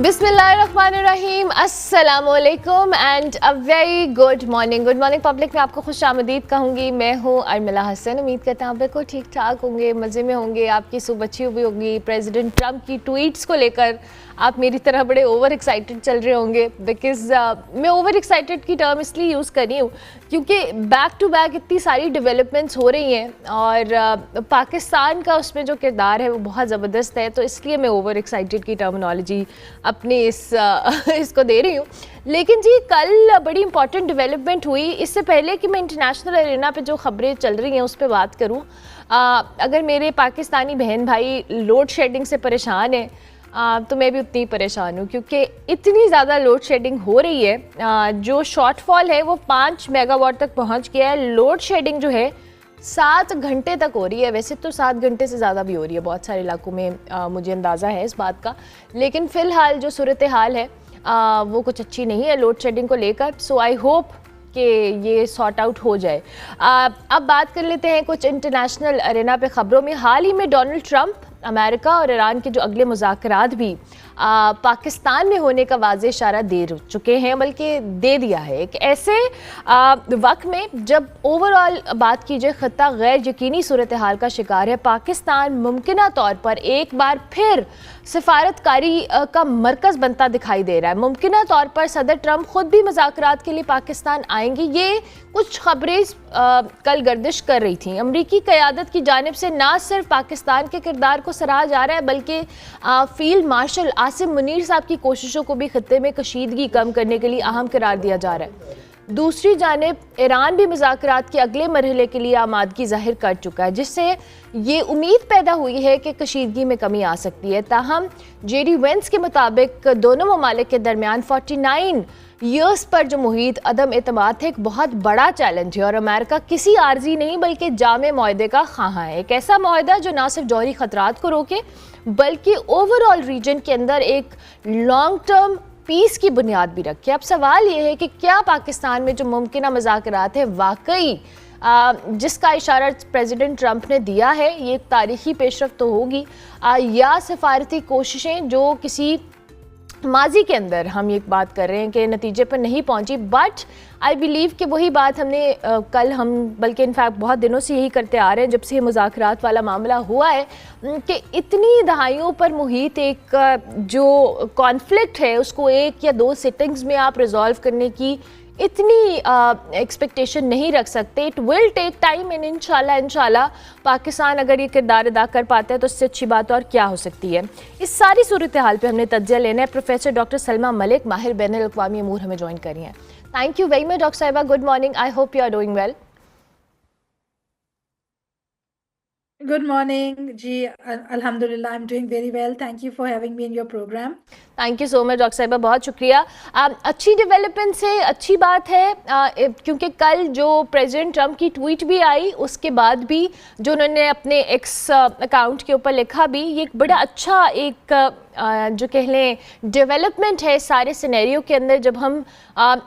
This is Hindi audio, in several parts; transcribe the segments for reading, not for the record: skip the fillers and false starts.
बिस्मिल्लाहिर्रहमानिर्रहीम, अस्सलामुअलैकुम and a very good morning public में आपको खुश आमदीद कहूँगी। मैं हूँ अर्मिला हसन। उम्मीद करता हूँ आप बिल्कुल ठीक ठाक होंगे, मज़े में होंगे। आपकी सुबह अच्छी हुई होगी। प्रेसिडेंट ट्रंप की ट्वीट्स को लेकर आप मेरी तरह बड़े ओवर एक्साइटेड चल रहे होंगे, बिकॉज मैं ओवर एक्साइटेड की टर्म इसलिए यूज़ कर रही हूँ क्योंकि बैक टू बैक इतनी सारी डेवलपमेंट्स हो रही हैं और पाकिस्तान का उसमें जो किरदार है वो बहुत ज़बरदस्त है, तो इसलिए मैं ओवर एक्साइटेड की टर्मिनोलॉजी अपनी इसको दे रही हूँ। लेकिन जी कल बड़ी इंपॉर्टेंट डेवलपमेंट हुई। इससे पहले कि मैं इंटरनेशनल अरेना पे जो ख़बरें चल रही हैं उस पर बात करूँ, अगर मेरे पाकिस्तानी बहन भाई लोड शेडिंग से परेशान हैं तो मैं भी उतनी ही परेशान हूँ, क्योंकि इतनी ज़्यादा लोड शेडिंग हो रही है। जो शॉर्टफॉल है वो 5 मेगावाट तक पहुँच गया है। लोड शेडिंग जो है 7 घंटे तक हो रही है। वैसे तो 7 घंटे से ज़्यादा भी हो रही है बहुत सारे इलाकों में, मुझे अंदाज़ा है इस बात का। लेकिन फ़िलहाल जो सूरत हाल है वो कुछ अच्छी नहीं है लोड शेडिंग को लेकर। सो आई होप कि ये सॉर्ट आउट हो जाए। अब बात कर लेते हैं कुछ इंटरनेशनल अरेना पे ख़बरों में। हाल ही में डोनाल्ड ट्रंप अमेरिका और ईरान के जो अगले मुज़ाकरात भी पाकिस्तान में होने का वाज़ेह इशारा दे चुके हैं, बल्कि दे दिया है। एक ऐसे वक्त में जब ओवरऑल बात की जाए ख़त्ता गैर यकीनी सूरत हाल का शिकार है, पाकिस्तान मुमकिना तौर पर एक बार फिर सिफारतकारी का मरकज़ बनता दिखाई दे रहा है। मुमकिना तौर पर सदर ट्रंप खुद भी मुज़ाकरात के लिए पाकिस्तान आएंगी, ये कुछ खबरें कल गर्दिश कर रही थी। अमरीकी क़यादत की जानिब से ना सिर्फ पाकिस्तान के किरदार को सराहा जा रहा है, बल्कि फील्ड मार्शल आसिम मुनीर साहब की कोशिशों को भी खत्ते में कशीदगी कम करने के लिए अहम करार दिया जा रहा है। दूसरी जानिब ईरान भी मुज़ाकरात के अगले मरहले के लिए आमादगी जाहिर कर चुका है, जिससे ये उम्मीद पैदा हुई है कि कशीदगी में कमी आ सकती है। ताहम जेडी वेंस के मुताबिक दोनों ममालिक के दरमियान 49 ईयर्स पर जो मुहीत अदम एतमाद है एक बहुत बड़ा चैलेंज है, और अमेरिका किसी आर्जी नहीं बल्कि जामे मुआहदे का ख़्वाह है। एक ऐसा मुआहदा जो ना सिर्फ जौहरी ख़तरात को रोके बल्कि ओवरऑल रीजन के अंदर एक लॉन्ग टर्म पीस की बुनियाद भी रखे। अब सवाल ये है कि क्या पाकिस्तान में जो मुमकिन मुज़ाकरात है वाकई जिसका इशारा प्रेसिडेंट ट्रंप ने दिया है ये एक तारीखी पेशरफ्त तो होगी, या सिफारती कोशिशें जो किसी माजी के अंदर हम ये बात कर रहे हैं कि नतीजे पर नहीं पहुंची। बट आई बिलीव कि वही बात हमने कल हम बल्कि इनफैक्ट बहुत दिनों से यही करते आ रहे हैं, जब से ये मुज़ाकरात वाला मामला हुआ है कि इतनी दहाइयों पर मुहित एक जो कॉन्फ्लिक्ट है उसको 1 या 2 सिटिंग्स में आप रिजॉल्व करने की इतनी एक्सपेक्टेशन नहीं रख सकते। It will take time and इंशाल्लाह पाकिस्तान अगर ये किरदार अदा कर पाता है तो इससे अच्छी बात और क्या हो सकती है। इस सारी सूरत हाल पे हमने तज्ज़िया लेना है। प्रोफेसर डॉक्टर सलमा मलिक माहिर बैनुल-अक़वामी अमूर हमें ज्वाइन करी हैं। Thank you very much doctor साहिबा। Good morning. I hope you are doing well. Good morning, जी Alhamdulillah, I'm doing very well. Thank you for having me in your program. Thank you so much doctor साहिबा, बहुत शुक्रिया। अच्छी डेवलपमेंट से अच्छी बात है, क्योंकि कल जो प्रेसिडेंट ट्रंप की ट्वीट भी आई उसके बाद भी जो उन्होंने अपने एक्स अकाउंट के ऊपर लिखा भी, ये एक बड़ा अच्छा एक जो कह लें डेवलपमेंट है सारे सिनेरियो के अंदर। जब हम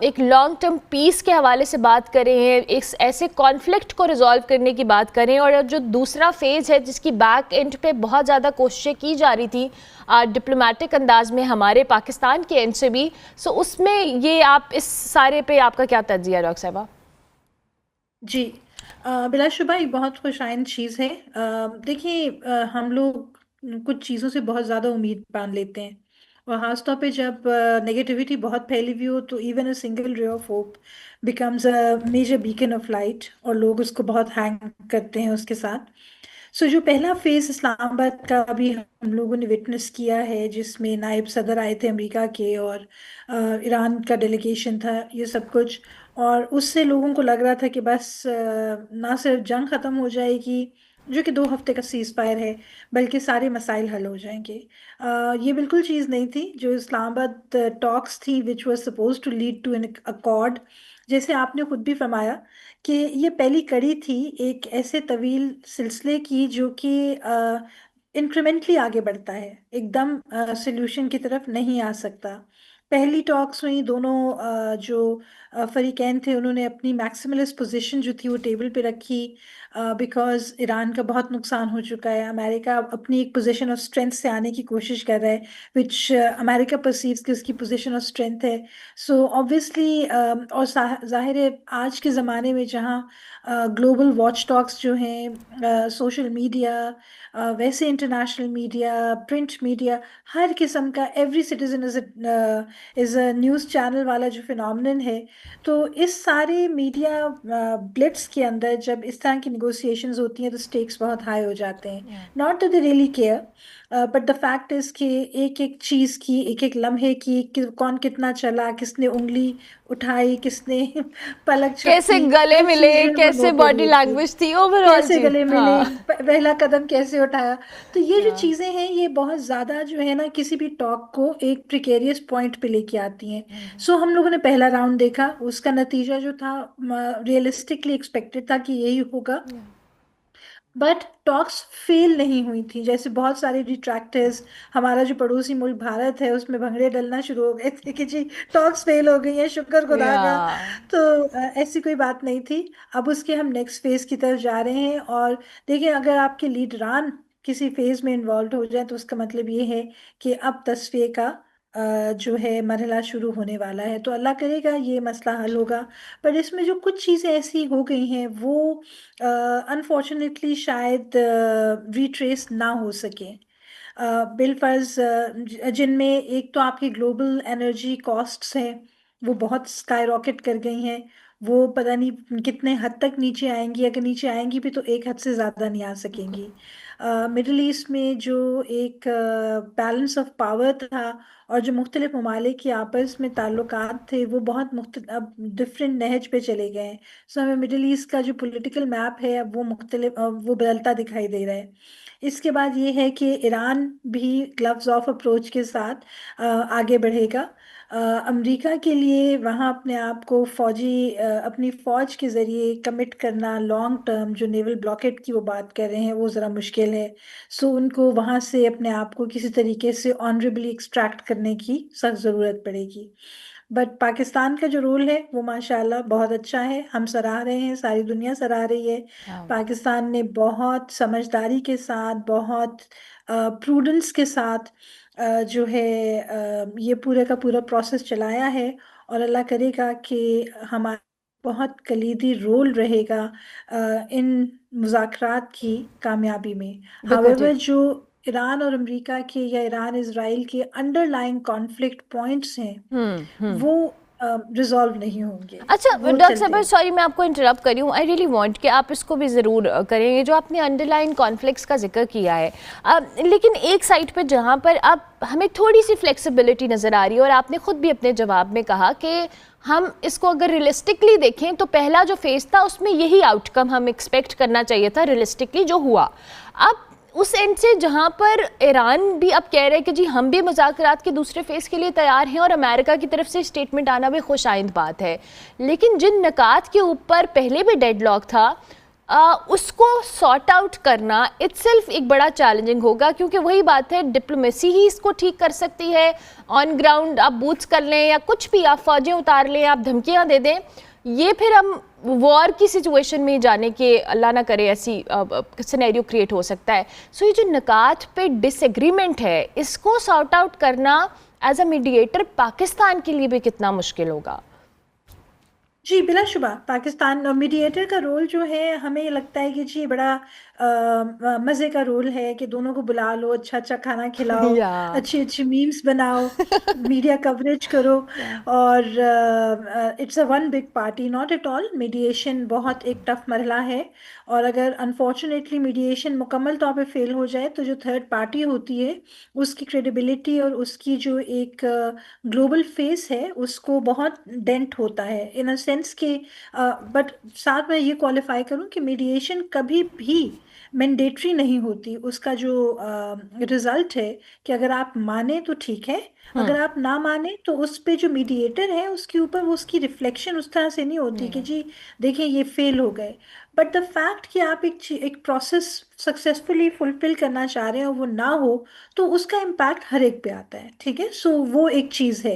एक लॉन्ग टर्म पीस के हवाले से बात करें, एक ऐसे कॉन्फ्लिक्ट को रिजॉल्व करने की बात करें, और जो दूसरा फेज़ है जिसकी बैक एंड पे बहुत ज़्यादा कोशिशें की जा रही थी डिप्लोमेटिक अंदाज में हमारे पाकिस्तान के एंड से भी, सो उसमें ये आप इस सारे पे आपका क्या तज्जिया डॉक्टर साहिबा? जी बिलाशुबा एक बहुत खुशाइन चीज़ है। देखिए, हम लोग कुछ चीज़ों से बहुत ज़्यादा उम्मीद बांध लेते हैं, और ख़ास तौर पे जब नेगेटिविटी बहुत फैली हुई हो तो even a single ray of hope becomes a major beacon of light, और लोग उसको बहुत हैंग करते हैं उसके साथ। सो जो पहला फेज इस्लामाबाद का अभी हम लोगों ने विटनेस किया है, जिसमें नायब सदर आए थे अमेरिका के, और ईरान का डेलीगेशन था, ये सब कुछ, और उससे लोगों को लग रहा था कि बस ना सिर्फ जंग ख़त्म हो जाएगी, जो कि 2 हफ्ते का सीज़ फायर है, बल्कि सारे मसाइल हल हो जाएंगे। ये बिल्कुल चीज़ नहीं थी जो इस्लामाबाद टॉक्स थी which was suppose to lead to an accord. जैसे आपने खुद भी फरमाया कि ये पहली कड़ी थी एक ऐसे तवील सिलसिले की जो कि इंक्रीमेंटली आगे बढ़ता है, एकदम सोल्यूशन की तरफ नहीं आ सकता। पहली टॉक्स में ही दोनों जो फरीकैन थे उन्होंने अपनी मैक्सिमलिस्ट पोजीशन जो थी वो टेबल पे रखी, बिकॉज ईरान का बहुत नुकसान हो चुका है। अमेरिका अपनी एक पोजीशन ऑफ स्ट्रेंथ से आने की कोशिश कर रहा है, विच अमेरिका परसीव्स कि उसकी पोजीशन ऑफ स्ट्रेंथ है। सो ऑब्वियसली और जाहिर है आज के ज़माने में जहाँ ग्लोबल वॉच टॉक्स जो हैं, सोशल मीडिया, वैसे इंटरनेशनल मीडिया, प्रिंट मीडिया, हर किस्म का every citizen is a news channel वाला जो फिनोमिनन है। तो इस सारे मीडिया ब्लिट्स के अंदर जब इस तरह की निगोशिएशंस होती हैं तो स्टेक्स बहुत हाई हो जाते हैं। Not that they really care, but the fact is कि एक एक चीज़ की, एक एक लम्हे की, कौन कितना चला, किसने उंगली उठाई, किसने पलक कैसे झपकी, गले हर मिले, चीज़ जो है वो कैसे नोटेड बॉडी होती है। लैंग्वेज थी, ओवरऑल कैसे चीज। गले मिले, हाँ। पहला कदम कैसे उठाया। तो ये जो या चीजें हैं ये बहुत ज्यादा जो है ना किसी भी टॉक को एक प्रिकेरियस पॉइंट पे लेके आती हैं। सो हम लोगों ने पहला राउंड देखा, उसका नतीजा जो था रियलिस्टिकली एक्सपेक्टेड था कि यही होगा, बट टॉक्स फेल नहीं हुई थी। जैसे बहुत सारे डिट्रैक्टर्स, हमारा जो पड़ोसी मुल्क भारत है उसमें भंगड़े डलना शुरू हो गए थे कि जी टॉक्स फेल हो गई है, शुक्र खुदा या का। तो ऐसी कोई बात नहीं थी। अब उसके हम नेक्स्ट फेज की तरफ जा रहे हैं, और देखिए अगर आपके लीडरान किसी फेज में इन्वॉल्व हो जाए तो उसका मतलब ये है कि अब तस्फिए का जो है मरहला शुरू होने वाला है। तो अल्लाह करेगा ये मसला हल होगा। पर इसमें जो कुछ चीज़ें ऐसी हो गई हैं वो अनफॉर्चुनेटली शायद रिट्रेस ना हो सके। बिलफर्ज जिनमें एक तो आपकी ग्लोबल एनर्जी कॉस्ट्स हैं, वो बहुत स्काई रॉकेट कर गई हैं। वो पता नहीं कितने हद तक नीचे आएंगी, अगर नीचे आएंगी भी तो एक हद से ज़्यादा नहीं आ सकेंगी। मिडल ईस्ट में जो एक बैलेंस ऑफ पावर था और जो मुख्तलिफ ममालिक के आपस में ताल्लुकात थे वो बहुत अब डिफरेंट नहज पे चले गए हैं। सो हमें मिडिल ईस्ट का जो पॉलिटिकल मैप है अब वो मुख्तलिफ वो बदलता दिखाई दे रहा है। इसके बाद ये है कि ईरान भी ग्लव्स ऑफ अप्रोच के साथ आगे बढ़ेगा। अमेरिका के लिए वहाँ अपने आप को अपनी फ़ौज के ज़रिए कमिट करना लॉन्ग टर्म, जो नेवल ब्लॉकेट की वो बात कर रहे हैं वो ज़रा मुश्किल है। सो उनको वहाँ से अपने आप को किसी तरीके से ऑनरेबली एक्सट्रैक्ट करने की सख्त ज़रूरत पड़ेगी। बट पाकिस्तान का जो रोल है वो माशाल्लाह बहुत अच्छा है, हम सराह रहे हैं, सारी दुनिया सराह रही है। पाकिस्तान ने बहुत समझदारी के साथ, बहुत प्रूडेंस के साथ जो है ये पूरे का पूरा प्रोसेस चलाया है। और अल्लाह करेगा कि हमारा बहुत कलीदी रोल रहेगा इन मुज़ाकरात की कामयाबी में। बिल्कुल हावेवर जो ईरान और अमेरिका के या ईरान इसराइल के अंडरलाइंग कॉन्फ्लिक्ट पॉइंट्स हैं ठीक। वो रिजॉल्व नहीं होंगे, अच्छा वो डॉक्टर चलते साहब, रहेंगे। सॉरी मैं आपको इंटरप्ट कर रही हूँ, आई रियली वांट कि आप इसको भी ज़रूर करें, ये जो आपने अंडरलाइन कॉन्फ्लिक्ट्स का जिक्र किया है। लेकिन एक साइड पे जहाँ पर अब हमें थोड़ी सी फ्लेक्सिबिलिटी नज़र आ रही है, और आपने खुद भी अपने जवाब में कहा कि हम इसको अगर रियलिस्टिकली देखें तो पहला जो फेज़ था उसमें यही आउटकम हम एक्सपेक्ट करना चाहिए था, रियलिस्टिकली जो हुआ। अब उस एंड से जहाँ पर ईरान भी अब कह रहे हैं कि जी हम भी मुज़ाकरात के दूसरे फेज़ के लिए तैयार हैं, और अमेरिका की तरफ से स्टेटमेंट आना भी खुशाइंद बात है, लेकिन जिन नकात के ऊपर पहले भी डेडलॉक था उसको सॉर्ट आउट करना इटसेल्फ एक बड़ा चैलेंजिंग होगा, क्योंकि वही बात है, डिप्लोमेसी ही इसको ठीक कर सकती है। ऑन ग्राउंड आप बूथ्स कर लें या कुछ भी, आप फौजें उतार लें, आप धमकियाँ दे दें, ये फिर हम वॉर की सिचुएशन में जाने के, अल्लाह ना करे, ऐसी सिनेरियो क्रिएट हो सकता है। सो ये जो नकात पे डिसएग्रीमेंट है इसको सॉर्ट आउट करना एज अ मीडिएटर पाकिस्तान के लिए भी कितना मुश्किल होगा? जी बिलाशुबा पाकिस्तान मीडिएटर का रोल जो है हमें ये लगता है कि जी बड़ा मज़े का रोल है कि दोनों को बुला लो, अच्छा अच्छा खाना खिलाओ, या अच्छी अच्छी मीम्स बनाओ, मीडिया कवरेज करो, या और it's a one big party. Not at all, mediation बहुत एक टफ मरला है। और अगर अनफॉर्चुनेटली मीडिएशन मुकम्मल तौर पे फेल हो जाए तो जो थर्ड पार्टी होती है उसकी क्रेडिबिलिटी और उसकी जो एक ग्लोबल फेस है उसको बहुत डेंट होता है, इन अ सेंस कि बट साथ में ये क्वालिफाई करूं कि मीडिएशन कभी भी मैंडेटरी नहीं होती। उसका जो रिजल्ट है कि अगर आप माने तो ठीक है, अगर आप ना माने तो उस पे जो मीडिएटर है उसके ऊपर वो उसकी रिफ्लेक्शन उस तरह से नहीं होती कि जी देखें ये फेल हो गए। बट द फैक्ट कि आप एक प्रोसेस सक्सेसफुली फुलफिल करना चाह रहे हैं और वो ना हो, तो उसका इम्पैक्ट हर एक पे आता है, ठीक है। सो वो एक चीज़ है,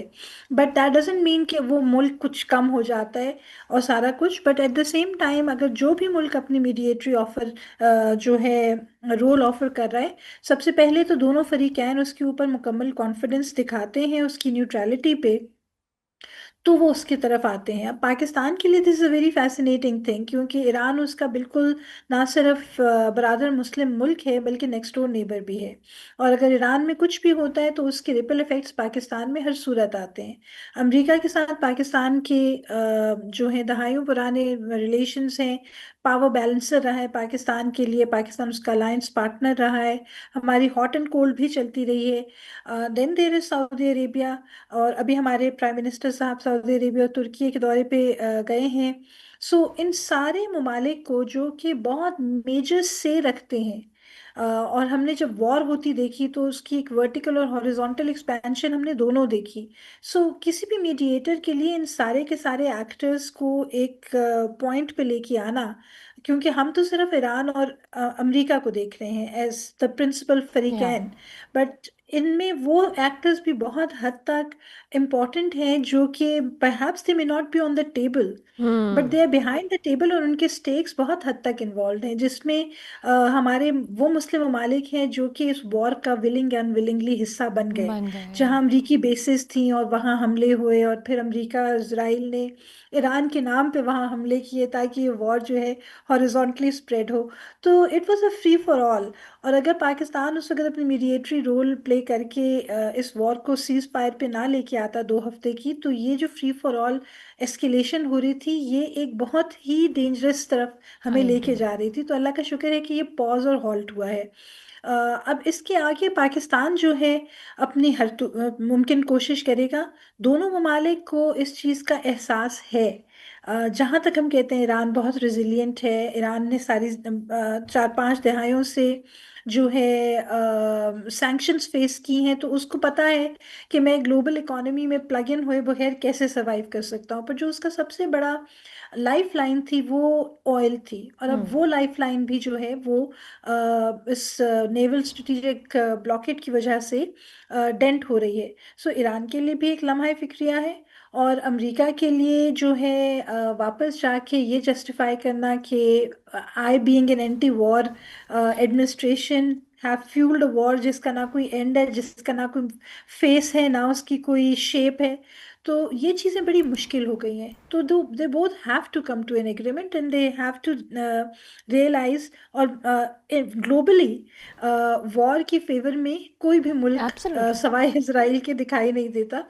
बट दैट डजेंट मीन कि वो मुल्क कुछ कम हो जाता है और सारा कुछ। But at the same time अगर जो भी मुल्क अपनी मीडिएटरी ऑफर जो है रोल ऑफर कर रहा है, सबसे पहले तो दोनों फरीकैन उसके ऊपर मुकम्मल कॉन्फिडेंस दिखाते हैं उसकी न्यूट्रलिटी पे, तो वो उसकी तरफ आते हैं। अब पाकिस्तान के लिए this is a very fascinating thing, क्योंकि ईरान उसका बिल्कुल ना सिर्फ बरादर मुस्लिम मुल्क है बल्कि नेक्स्ट डोर नेबर भी है। और अगर ईरान में कुछ भी होता है तो उसके रिपल इफेक्ट्स पाकिस्तान में हर सूरत आते हैं। अमेरिका के साथ पाकिस्तान के जो है दहाइयों पुराने रिलेशंस हैं। पावर बैलेंसर रहा है पाकिस्तान के लिए, पाकिस्तान उसका अलायंस पार्टनर रहा है। हमारी हॉट एंड कोल्ड भी चलती रही है। Then there is Saudi Arabia, और अभी हमारे प्राइम मिनिस्टर साहब सऊदी अरेबिया और तुर्की के दौरे पे गए हैं। सो इन सारे ममालिक को जो कि बहुत मेजर से रखते हैं, और हमने जब वॉर होती देखी तो उसकी एक वर्टिकल और हॉरिजॉन्टल एक्सपेंशन हमने दोनों देखी। सो किसी भी मीडिएटर के लिए इन सारे के सारे एक्टर्स को एक पॉइंट पे लेके आना, क्योंकि हम तो सिर्फ ईरान और अमेरिका को देख रहे हैं एज द प्रिंसिपल या फरीकैन, बट इनमें वो एक्टर्स भी बहुत हद तक इम्पॉर्टेंट हैं जो कि perhaps they may not be on the table, but hmm. They are behind the table, और उनके स्टेक्स बहुत हद तक इन्वॉल्व हैं, जिसमें हमारे वो मुस्लिम ममालिक हैं जो कि इस वॉर का विलिंग अनविलिंगली हिस्सा बन गए। बन गए हैं। जहां अमरीकी बेसिस थी और वहां हमले हुए, और फिर अमरीका इसराइल ने ईरान के नाम पे वहां हमले किए ताकि ये वॉर जो है हॉरिजॉन्टली स्प्रेड हो। तो it was a free for all. और अगर पाकिस्तान उस वक्त अपनी मीडिएटरी रोल प्ले करके इस वॉर को सीज फायर पे ना लेके आता 2 हफ्ते की, तो ये जो फ्री फॉर ऑल एस्केलेशन हो रही थी, ये एक बहुत ही डेंजरस तरफ हमें आई लेके एग्री। जा रही थी। तो अल्लाह का शुक्र है कि ये पॉज और हॉल्ट हुआ है। अ, अब इसके आगे पाकिस्तान जो है अपनी मुमकिन कोशिश करेगा। दोनों ममालिक को इस चीज़ का एहसास है। जहाँ तक हम कहते हैं ईरान बहुत रिजिलियंट है, ईरान ने सारी 4-5 दहाइयों से जो है सैंक्शंस फेस की हैं, तो उसको पता है कि मैं ग्लोबल इकोनॉमी में प्लग इन हुए बगैर कैसे सरवाइव कर सकता हूँ। पर जो उसका सबसे बड़ा लाइफ लाइन थी वो ऑयल थी, और अब हम्म। वो लाइफ लाइन भी जो है वो इस नेवल स्ट्रेटेजिक ब्लॉकेट की वजह से डेंट हो रही है। सो ईरान के लिए भी एक लम्हा फिक्रिया है, और अमेरिका के लिए जो है वापस जाके ये जस्टिफाई करना कि I being an anti war administration have fuelled a war जिसका ना कोई एंड है, जिसका ना कोई फेस है, ना उसकी कोई शेप है। तो ये चीज़ें बड़ी मुश्किल हो गई हैं। तो they both have to come to an agreement, and they have to realize. और ग्लोबली वॉर के फेवर में कोई भी मुल्क एब्सोल्युटली। सवाए इसराइल के दिखाई नहीं देता।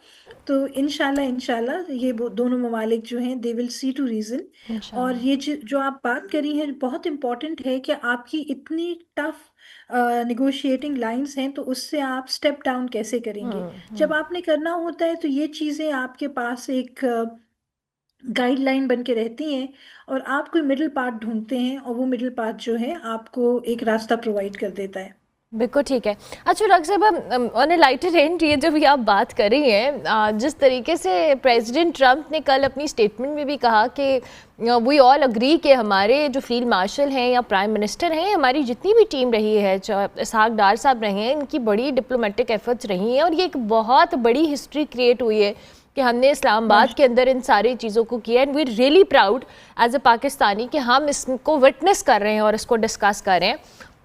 तो इंशाल्लाह इंशाल्लाह ये दोनों ममालिक जो हैं they will see to reason. और इंशाल्लाह। ये जो आप बात करी हैं बहुत इम्पोर्टेंट है कि आपकी इतनी टफ निगोशिएटिंग लाइंस हैं, तो उससे आप स्टेप डाउन कैसे करेंगे। हम्म। जब आपने करना होता है तो ये चीज़ें आपके पास एक गाइडलाइन बन के रहती हैं, और आप कोई मिडिल पाथ ढूंढते हैं, और वो मिडिल पाथ जो है आपको एक रास्ता प्रोवाइड कर देता है। बिल्कुल ठीक है। अच्छा डॉक्टर साहब, ऑन ए लाइटर एंड, ये जो भी आप बात कर रही हैं, जिस तरीके से प्रेसिडेंट ट्रंप ने कल अपनी स्टेटमेंट में भी कहा कि वी ऑल अग्री कि हमारे जो फील्ड मार्शल हैं या प्राइम मिनिस्टर हैं, हमारी जितनी भी टीम रही है, चाहे इसहाक डार साहब रहे हैं, इनकी बड़ी डिप्लोमेटिक एफर्ट्स रही हैं, और ये एक बहुत बड़ी हिस्ट्री क्रिएट हुई है कि हमने इस्लामाबाद के माशा अंदर इन सारी चीज़ों को किया। And we really proud as a Pakistani कि हम इसको विटनेस कर रहे हैं और इसको डिस्कस कर रहे हैं।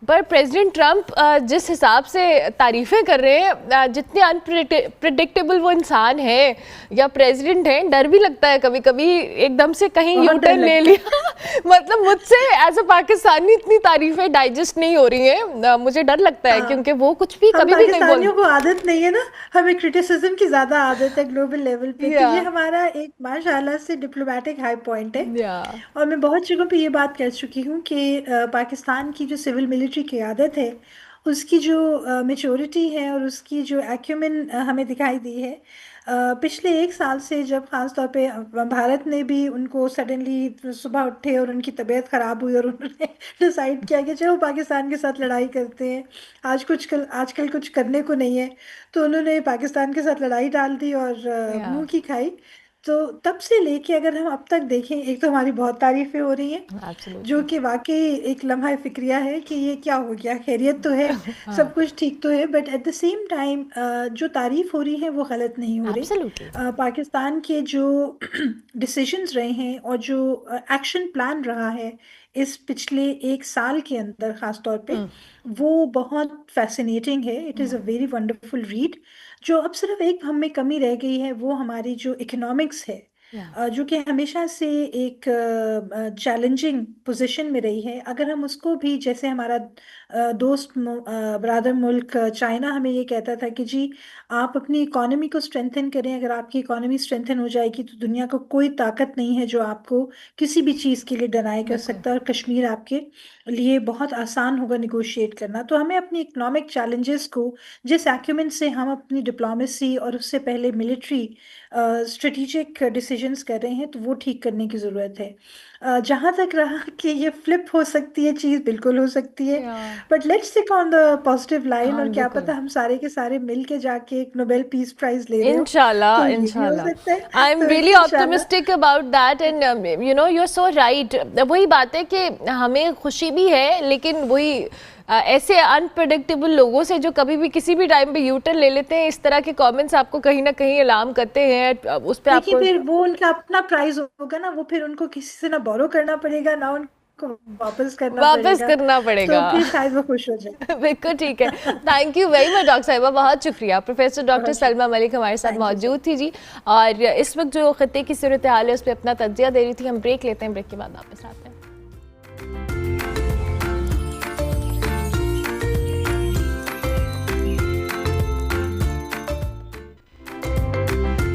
पर प्रेसिडेंट ट्रंप जिस हिसाब से तारीफ़ें कर रहे हैं, जितने अनप्रिडिक्टेबल वो इंसान है या प्रेसिडेंट हैं, डर भी लगता है कभी कभी एकदम से कहीं यू बहुत डर टर्न ले लगता है। लिया। मतलब मुझसे एज अ पाकिस्तानी इतनी तारीफ़ें डाइजेस्ट नहीं हो रही हैं, मुझे डर लगता है हाँ, क्योंकि वो कुछ भी हम कभी भी नहीं बोल। पाकिस्तानियों को आदत नहीं है ना, हमें क्रिटिसिज्म की ज्यादा आदत है ग्लोबल लेवल पे। तो या ये हमारा एक माशाल्लाह से डिप्लोमेटिक हाई पॉइंट है। या और मैं बहुत जगहों पे ये बात कह चुकी हूँ कि पाकिस्तान की जो सिविल मिलिट्री क़यादत है, उसकी जो मेच्योरिटी है और उसकी जो एक्यूमेन हमें दिखाई दी है पिछले 1 साल से, जब खास तौर पे भारत ने भी उनको सडनली सुबह उठे और उनकी तबीयत खराब हुई और उन्होंने डिसाइड किया कि चलो पाकिस्तान के साथ लड़ाई करते हैं, आजकल कुछ करने को नहीं है, तो उन्होंने पाकिस्तान के साथ लड़ाई डाल दी और या मुंह की खाई। तो तब से लेके अगर हम अब तक देखें, एक तो हमारी बहुत तारीफें हो रही हैं, जो एब्सोल्युटली। कि वाकई एक लम्हा फिक्रिया है कि ये क्या हो गया, खैरियत तो है, हाँ। सब कुछ ठीक तो है, but at the same time जो तारीफ हो रही है वो गलत नहीं हो रही। एब्सोल्युटली। पाकिस्तान के जो डिसीजंस रहे हैं और जो एक्शन प्लान रहा है इस पिछले एक साल के अंदर खास तौर पे, हम्म। वो बहुत फैसिनेटिंग है। It is a very wonderful read. जो अब सिर्फ एक हम में कमी रह गई है वो हमारी जो इकोनॉमिक्स है, या। जो कि हमेशा से एक चैलेंजिंग पोजीशन में रही है। अगर हम उसको भी, जैसे हमारा दोस्त ब्रादर मुल्क चाइना हमें ये कहता था कि जी आप अपनी इकोनॉमी को स्ट्रेंथन करें, अगर आपकी इकोनॉमी स्ट्रेंथन हो जाएगी तो दुनिया को कोई ताकत नहीं है जो आपको किसी भी चीज़ के लिए डिनाई कर बिल्कुल। सकता है, और कश्मीर आपके लिए बहुत आसान होगा निगोशिएट करना। तो हमें अपनी इकोनॉमिक चैलेंजेस को, जिस एक्यूमेंट से हम अपनी डिप्लोमेसी और उससे पहले मिलिट्री स्ट्रेटेजिक डिसीजंस कर रहे हैं, तो वो ठीक करने की ज़रूरत है। जहाँ तक रहा कि ये फ्लिप हो सकती है चीज़, बिल्कुल हो सकती है, या। But let's stick on the positive line, हाँ और क्या बिल्कुल। पता हम सारे के सारे मिल के जाके एक नोबेल पीस प्राइज ले रहे हो, इंशाल्लाह, तो ये भी हो सकता इंशाल्लाह। है, आई एम तो रियली इंशाल्लाह। Optimistic about that and you know you are so right. वही बात है कि हमें खुशी भी है, लेकिन वही ऐसे अनप्रडिक्टेबल लोगों से जो कभी भी किसी भी टाइम पे यू टर्न ले लेते हैं, इस तरह के कमेंट्स आपको कहीं ना कहीं अलार्म करते हैं। उस पे देखिए, आपको फिर वो उनका अपना प्राइज होगा ना, वो फिर उनको किसी से ना बोरो करना पड़ेगा ना उनको वापस करना वापस पड़ेगा, करना तो पड़ेगा। फिर शायद वो खुश हो जाए। बिल्कुल ठीक है। Thank you very much doctor साहिबा, बहुत शुक्रिया। प्रोफेसर डॉक्टर बहुत सलमा शुक्रिया। मलिक हमारे साथ थैंक यू सो मौजूद थी जी, और इस वक्त जो खत्ते की सूरत हाल है उस पर अपना तज्जिया दे रही थी। हम ब्रेक लेते हैं, ब्रेक के बाद वापस आते हैं।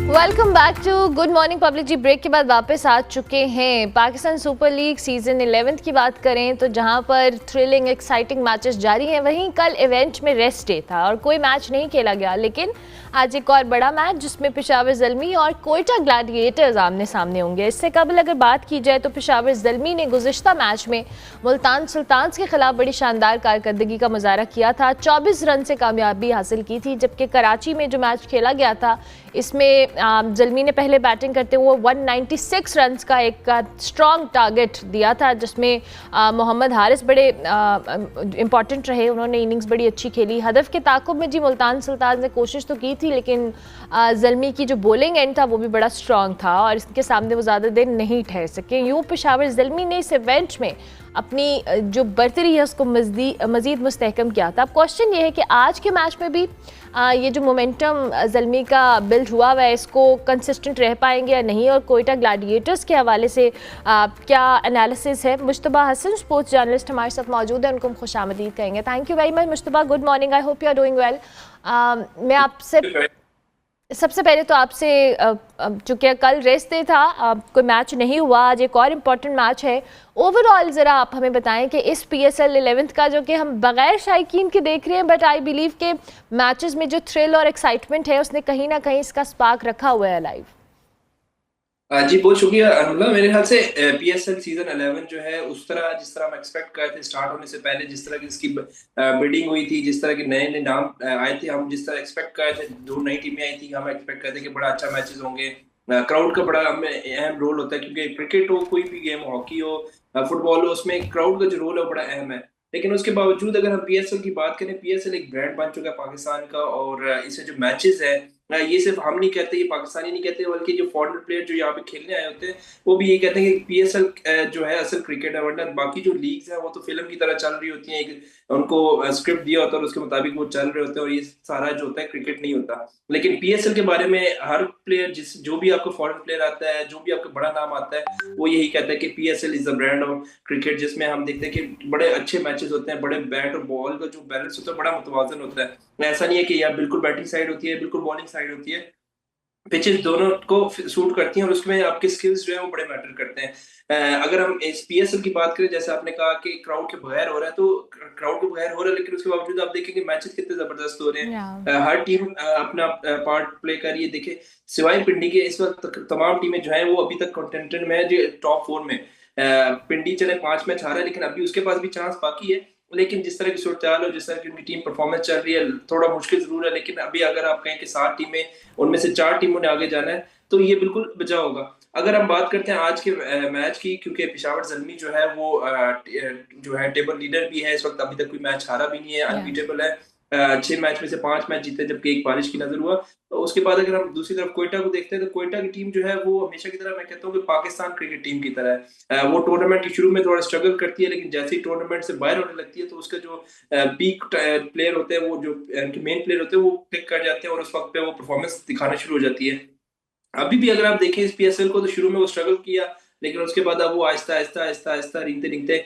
Welcome back to good morning public जी। ब्रेक के बाद वापस आ चुके हैं। पाकिस्तान सुपर लीग सीजन 11 की बात करें तो जहां पर थ्रिलिंग एक्साइटिंग मैचेस जारी हैं, वहीं कल इवेंट में रेस्ट डे था और कोई मैच नहीं खेला गया, लेकिन आज एक और बड़ा मैच जिसमें पेशावर ज़ल्मी और कोयटा ग्लैडिएटर्स आमने सामने होंगे। इससे कबल अगर बात की जाए तो पेशावर ज़ल्मी ने गुज़िश्ता मैच में मुल्तान सुल्तान्स के खिलाफ बड़ी शानदार कारकर्दगी का मुजाहरा किया था, 24 रन से कामयाबी हासिल की थी। जबकि कराची में जो मैच खेला गया था इसमें ज़ल्मी ने पहले बैटिंग करते हुए 196 रन्स का एक स्ट्रॉन्ग टारगेट दिया था, जिसमें मोहम्मद हारिस बड़े इंपॉर्टेंट रहे। उन्होंने इनिंग्स बड़ी अच्छी खेली। हदफ के ताकुब में जी मुल्तान सुल्तान ने कोशिश तो की थी, लेकिन ज़ल्मी की जो बॉलिंग एंड था वो भी बड़ा स्ट्रॉन्ग था और इसके सामने वो ज़्यादा देर नहीं ठहर सके। यूँ पेशावर ज़ल्मी ने इस इवेंट में अपनी जो बर्तरी है उसको मज़ीद मुस्तहकम किया था। अब क्वेश्चन ये है कि आज के मैच में भी ये जो मोमेंटम ज़ल्मी का बिल्ड हुआ हुआ है इसको कंसिस्टेंट रह पाएंगे या नहीं, और कोयटा ग्लैडिएटर्स के हवाले से क्या एनालिसिस है। मुश्तबा हसन स्पोर्ट्स जर्नलिस्ट हमारे साथ मौजूद है, उनको हम खुशामदीद कहेंगे। Thank you very much Mushtaba, good morning, I hope you are doing well. मैं आपसे सबसे पहले तो आपसे चूँकि कल रेस्ट डे था, कोई मैच नहीं हुआ, आज एक और इम्पॉर्टेंट मैच है। ओवरऑल ज़रा आप हमें बताएं कि इस PSL 11th का, जो कि हम बगैर शायकीन के देख रहे हैं, बट आई बिलीव के मैचेस में जो थ्रिल और एक्साइटमेंट है उसने कहीं ना कहीं इसका स्पार्क रखा हुआ है लाइव। जी बहुत शुक्रिया अनुला। मेरे ख्याल से PSL सीजन 11 जो है उस तरह जिस तरह हम एक्सपेक्ट कर रहे थे स्टार्ट होने से पहले, जिस तरह की इसकी बिल्डिंग हुई थी, जिस तरह के नए नए नाम आए थे, हम जिस तरह एक्सपेक्ट कर रहे थे, जो नई टीमें आई थी, हम एक्सपेक्ट करते थे कि बड़ा अच्छा मैचेस होंगे। क्राउड का बड़ा हमें अहम रोल होता है, क्योंकि क्रिकेट हो, कोई भी गेम, हॉकी हो, फुटबॉल हो, उसमें क्राउड का जो रोल है वो बड़ा अहम है। लेकिन उसके बावजूद अगर हम PSL की बात करें, PSL एक ब्रांड बन चुका है पाकिस्तान का, और इससे जो मैचेस है, ये सिर्फ हम नहीं कहते, ये पाकिस्तानी नहीं कहते, बल्कि जो फॉरेन प्लेयर जो यहाँ पे खेलने आए होते हैं वो भी ये कहते हैं कि PSL जो है असल क्रिकेट है, वरना बाकी जो लीग्स हैं वो तो फिल्म की तरह चल रही होती हैं। उनको स्क्रिप्ट दिया होता है और उसके मुताबिक वो चल रहे होते हैं, और ये सारा जो होता है क्रिकेट नहीं होता। लेकिन PSL के बारे में हर प्लेयर, जो भी आपको फॉरेन प्लेयर आता है, जो भी आपका बड़ा नाम आता है, वो यही कहता है कि PSL is the brand of cricket, जिसमें हम देखते हैं कि बड़े अच्छे मैचेस होते हैं, बड़े बैट और बॉल का जो बैलेंस होता है बड़ा मुतवाजन होता है। ऐसा नहीं है कि यार बिल्कुल बैटिंग साइड होती है, बिल्कुल बॉलिंग साइड होती है। पिचेस दोनों को सूट करती हैं, और उसमें आपके स्किल्स जो है वो बड़े मैटर करते हैं। अगर हम इस PSL की बात करें, जैसे आपने कहा कि क्राउड के बगैर हो रहा है, तो क्राउड के बगैर हो रहा है, लेकिन उसके बावजूद आप देखेंगे मैचेस कितने जबरदस्त हो रहे हैं। हर टीम अपना पार्ट प्ले कर रही है। देखें, सिवाय पिंडी के इस वक्त तमाम टीमें जो हैं वो अभी तक कंटेंटेड में है, जो टॉप 4 में। पिंडी चले 5 मैच हारा है, लेकिन अभी उसके पास भी चांस बाकी है। लेकिन जिस तरह की सूरत हाल हो, जिस तरह की उनकी टीम परफॉर्मेंस चल रही है, थोड़ा मुश्किल जरूर है। लेकिन अभी अगर आप कहें कि 7 टीमें, उनमें से 4 टीमों ने आगे जाना है, तो ये बिल्कुल बचा होगा। अगर हम बात करते हैं आज के मैच की, क्योंकि पेशावर ज़ल्मी जो है वो जो है टेबल लीडर भी है इस वक्त, अभी तक कोई मैच हारा भी नहीं है, या अनबीटेबल है। 6 मैच में से 5 मैच जीते, जबकि एक बारिश की नजर हुआ। तो उसके बाद अगर हम दूसरी तरफ कोयटा को देखते हैं, तो कोयटा की टीम जो है वो हमेशा की तरह, मैं कहता हूँ कि पाकिस्तान क्रिकेट टीम की तरह है। वो टूर्नामेंट के शुरू में थोड़ा स्ट्रगल करती है, लेकिन जैसे ही टूर्नामेंट से बाहर होने लगती है तो उसका जो पीक प्लेयर होते हैं, वो जो मेन प्लेयर होते हैं, वो क्लिक कर जाते हैं और उस वक्त पे वो परफॉर्मेंस दिखाना शुरू हो जाती है। अभी भी अगर आप देखें इस पीएसएल को, तो शुरू में वो स्ट्रगल किया, लेकिन उसके बाद अब वो आहिस्ता आहिस्ता आहिस्ता आहिस्ता रींगते रींगते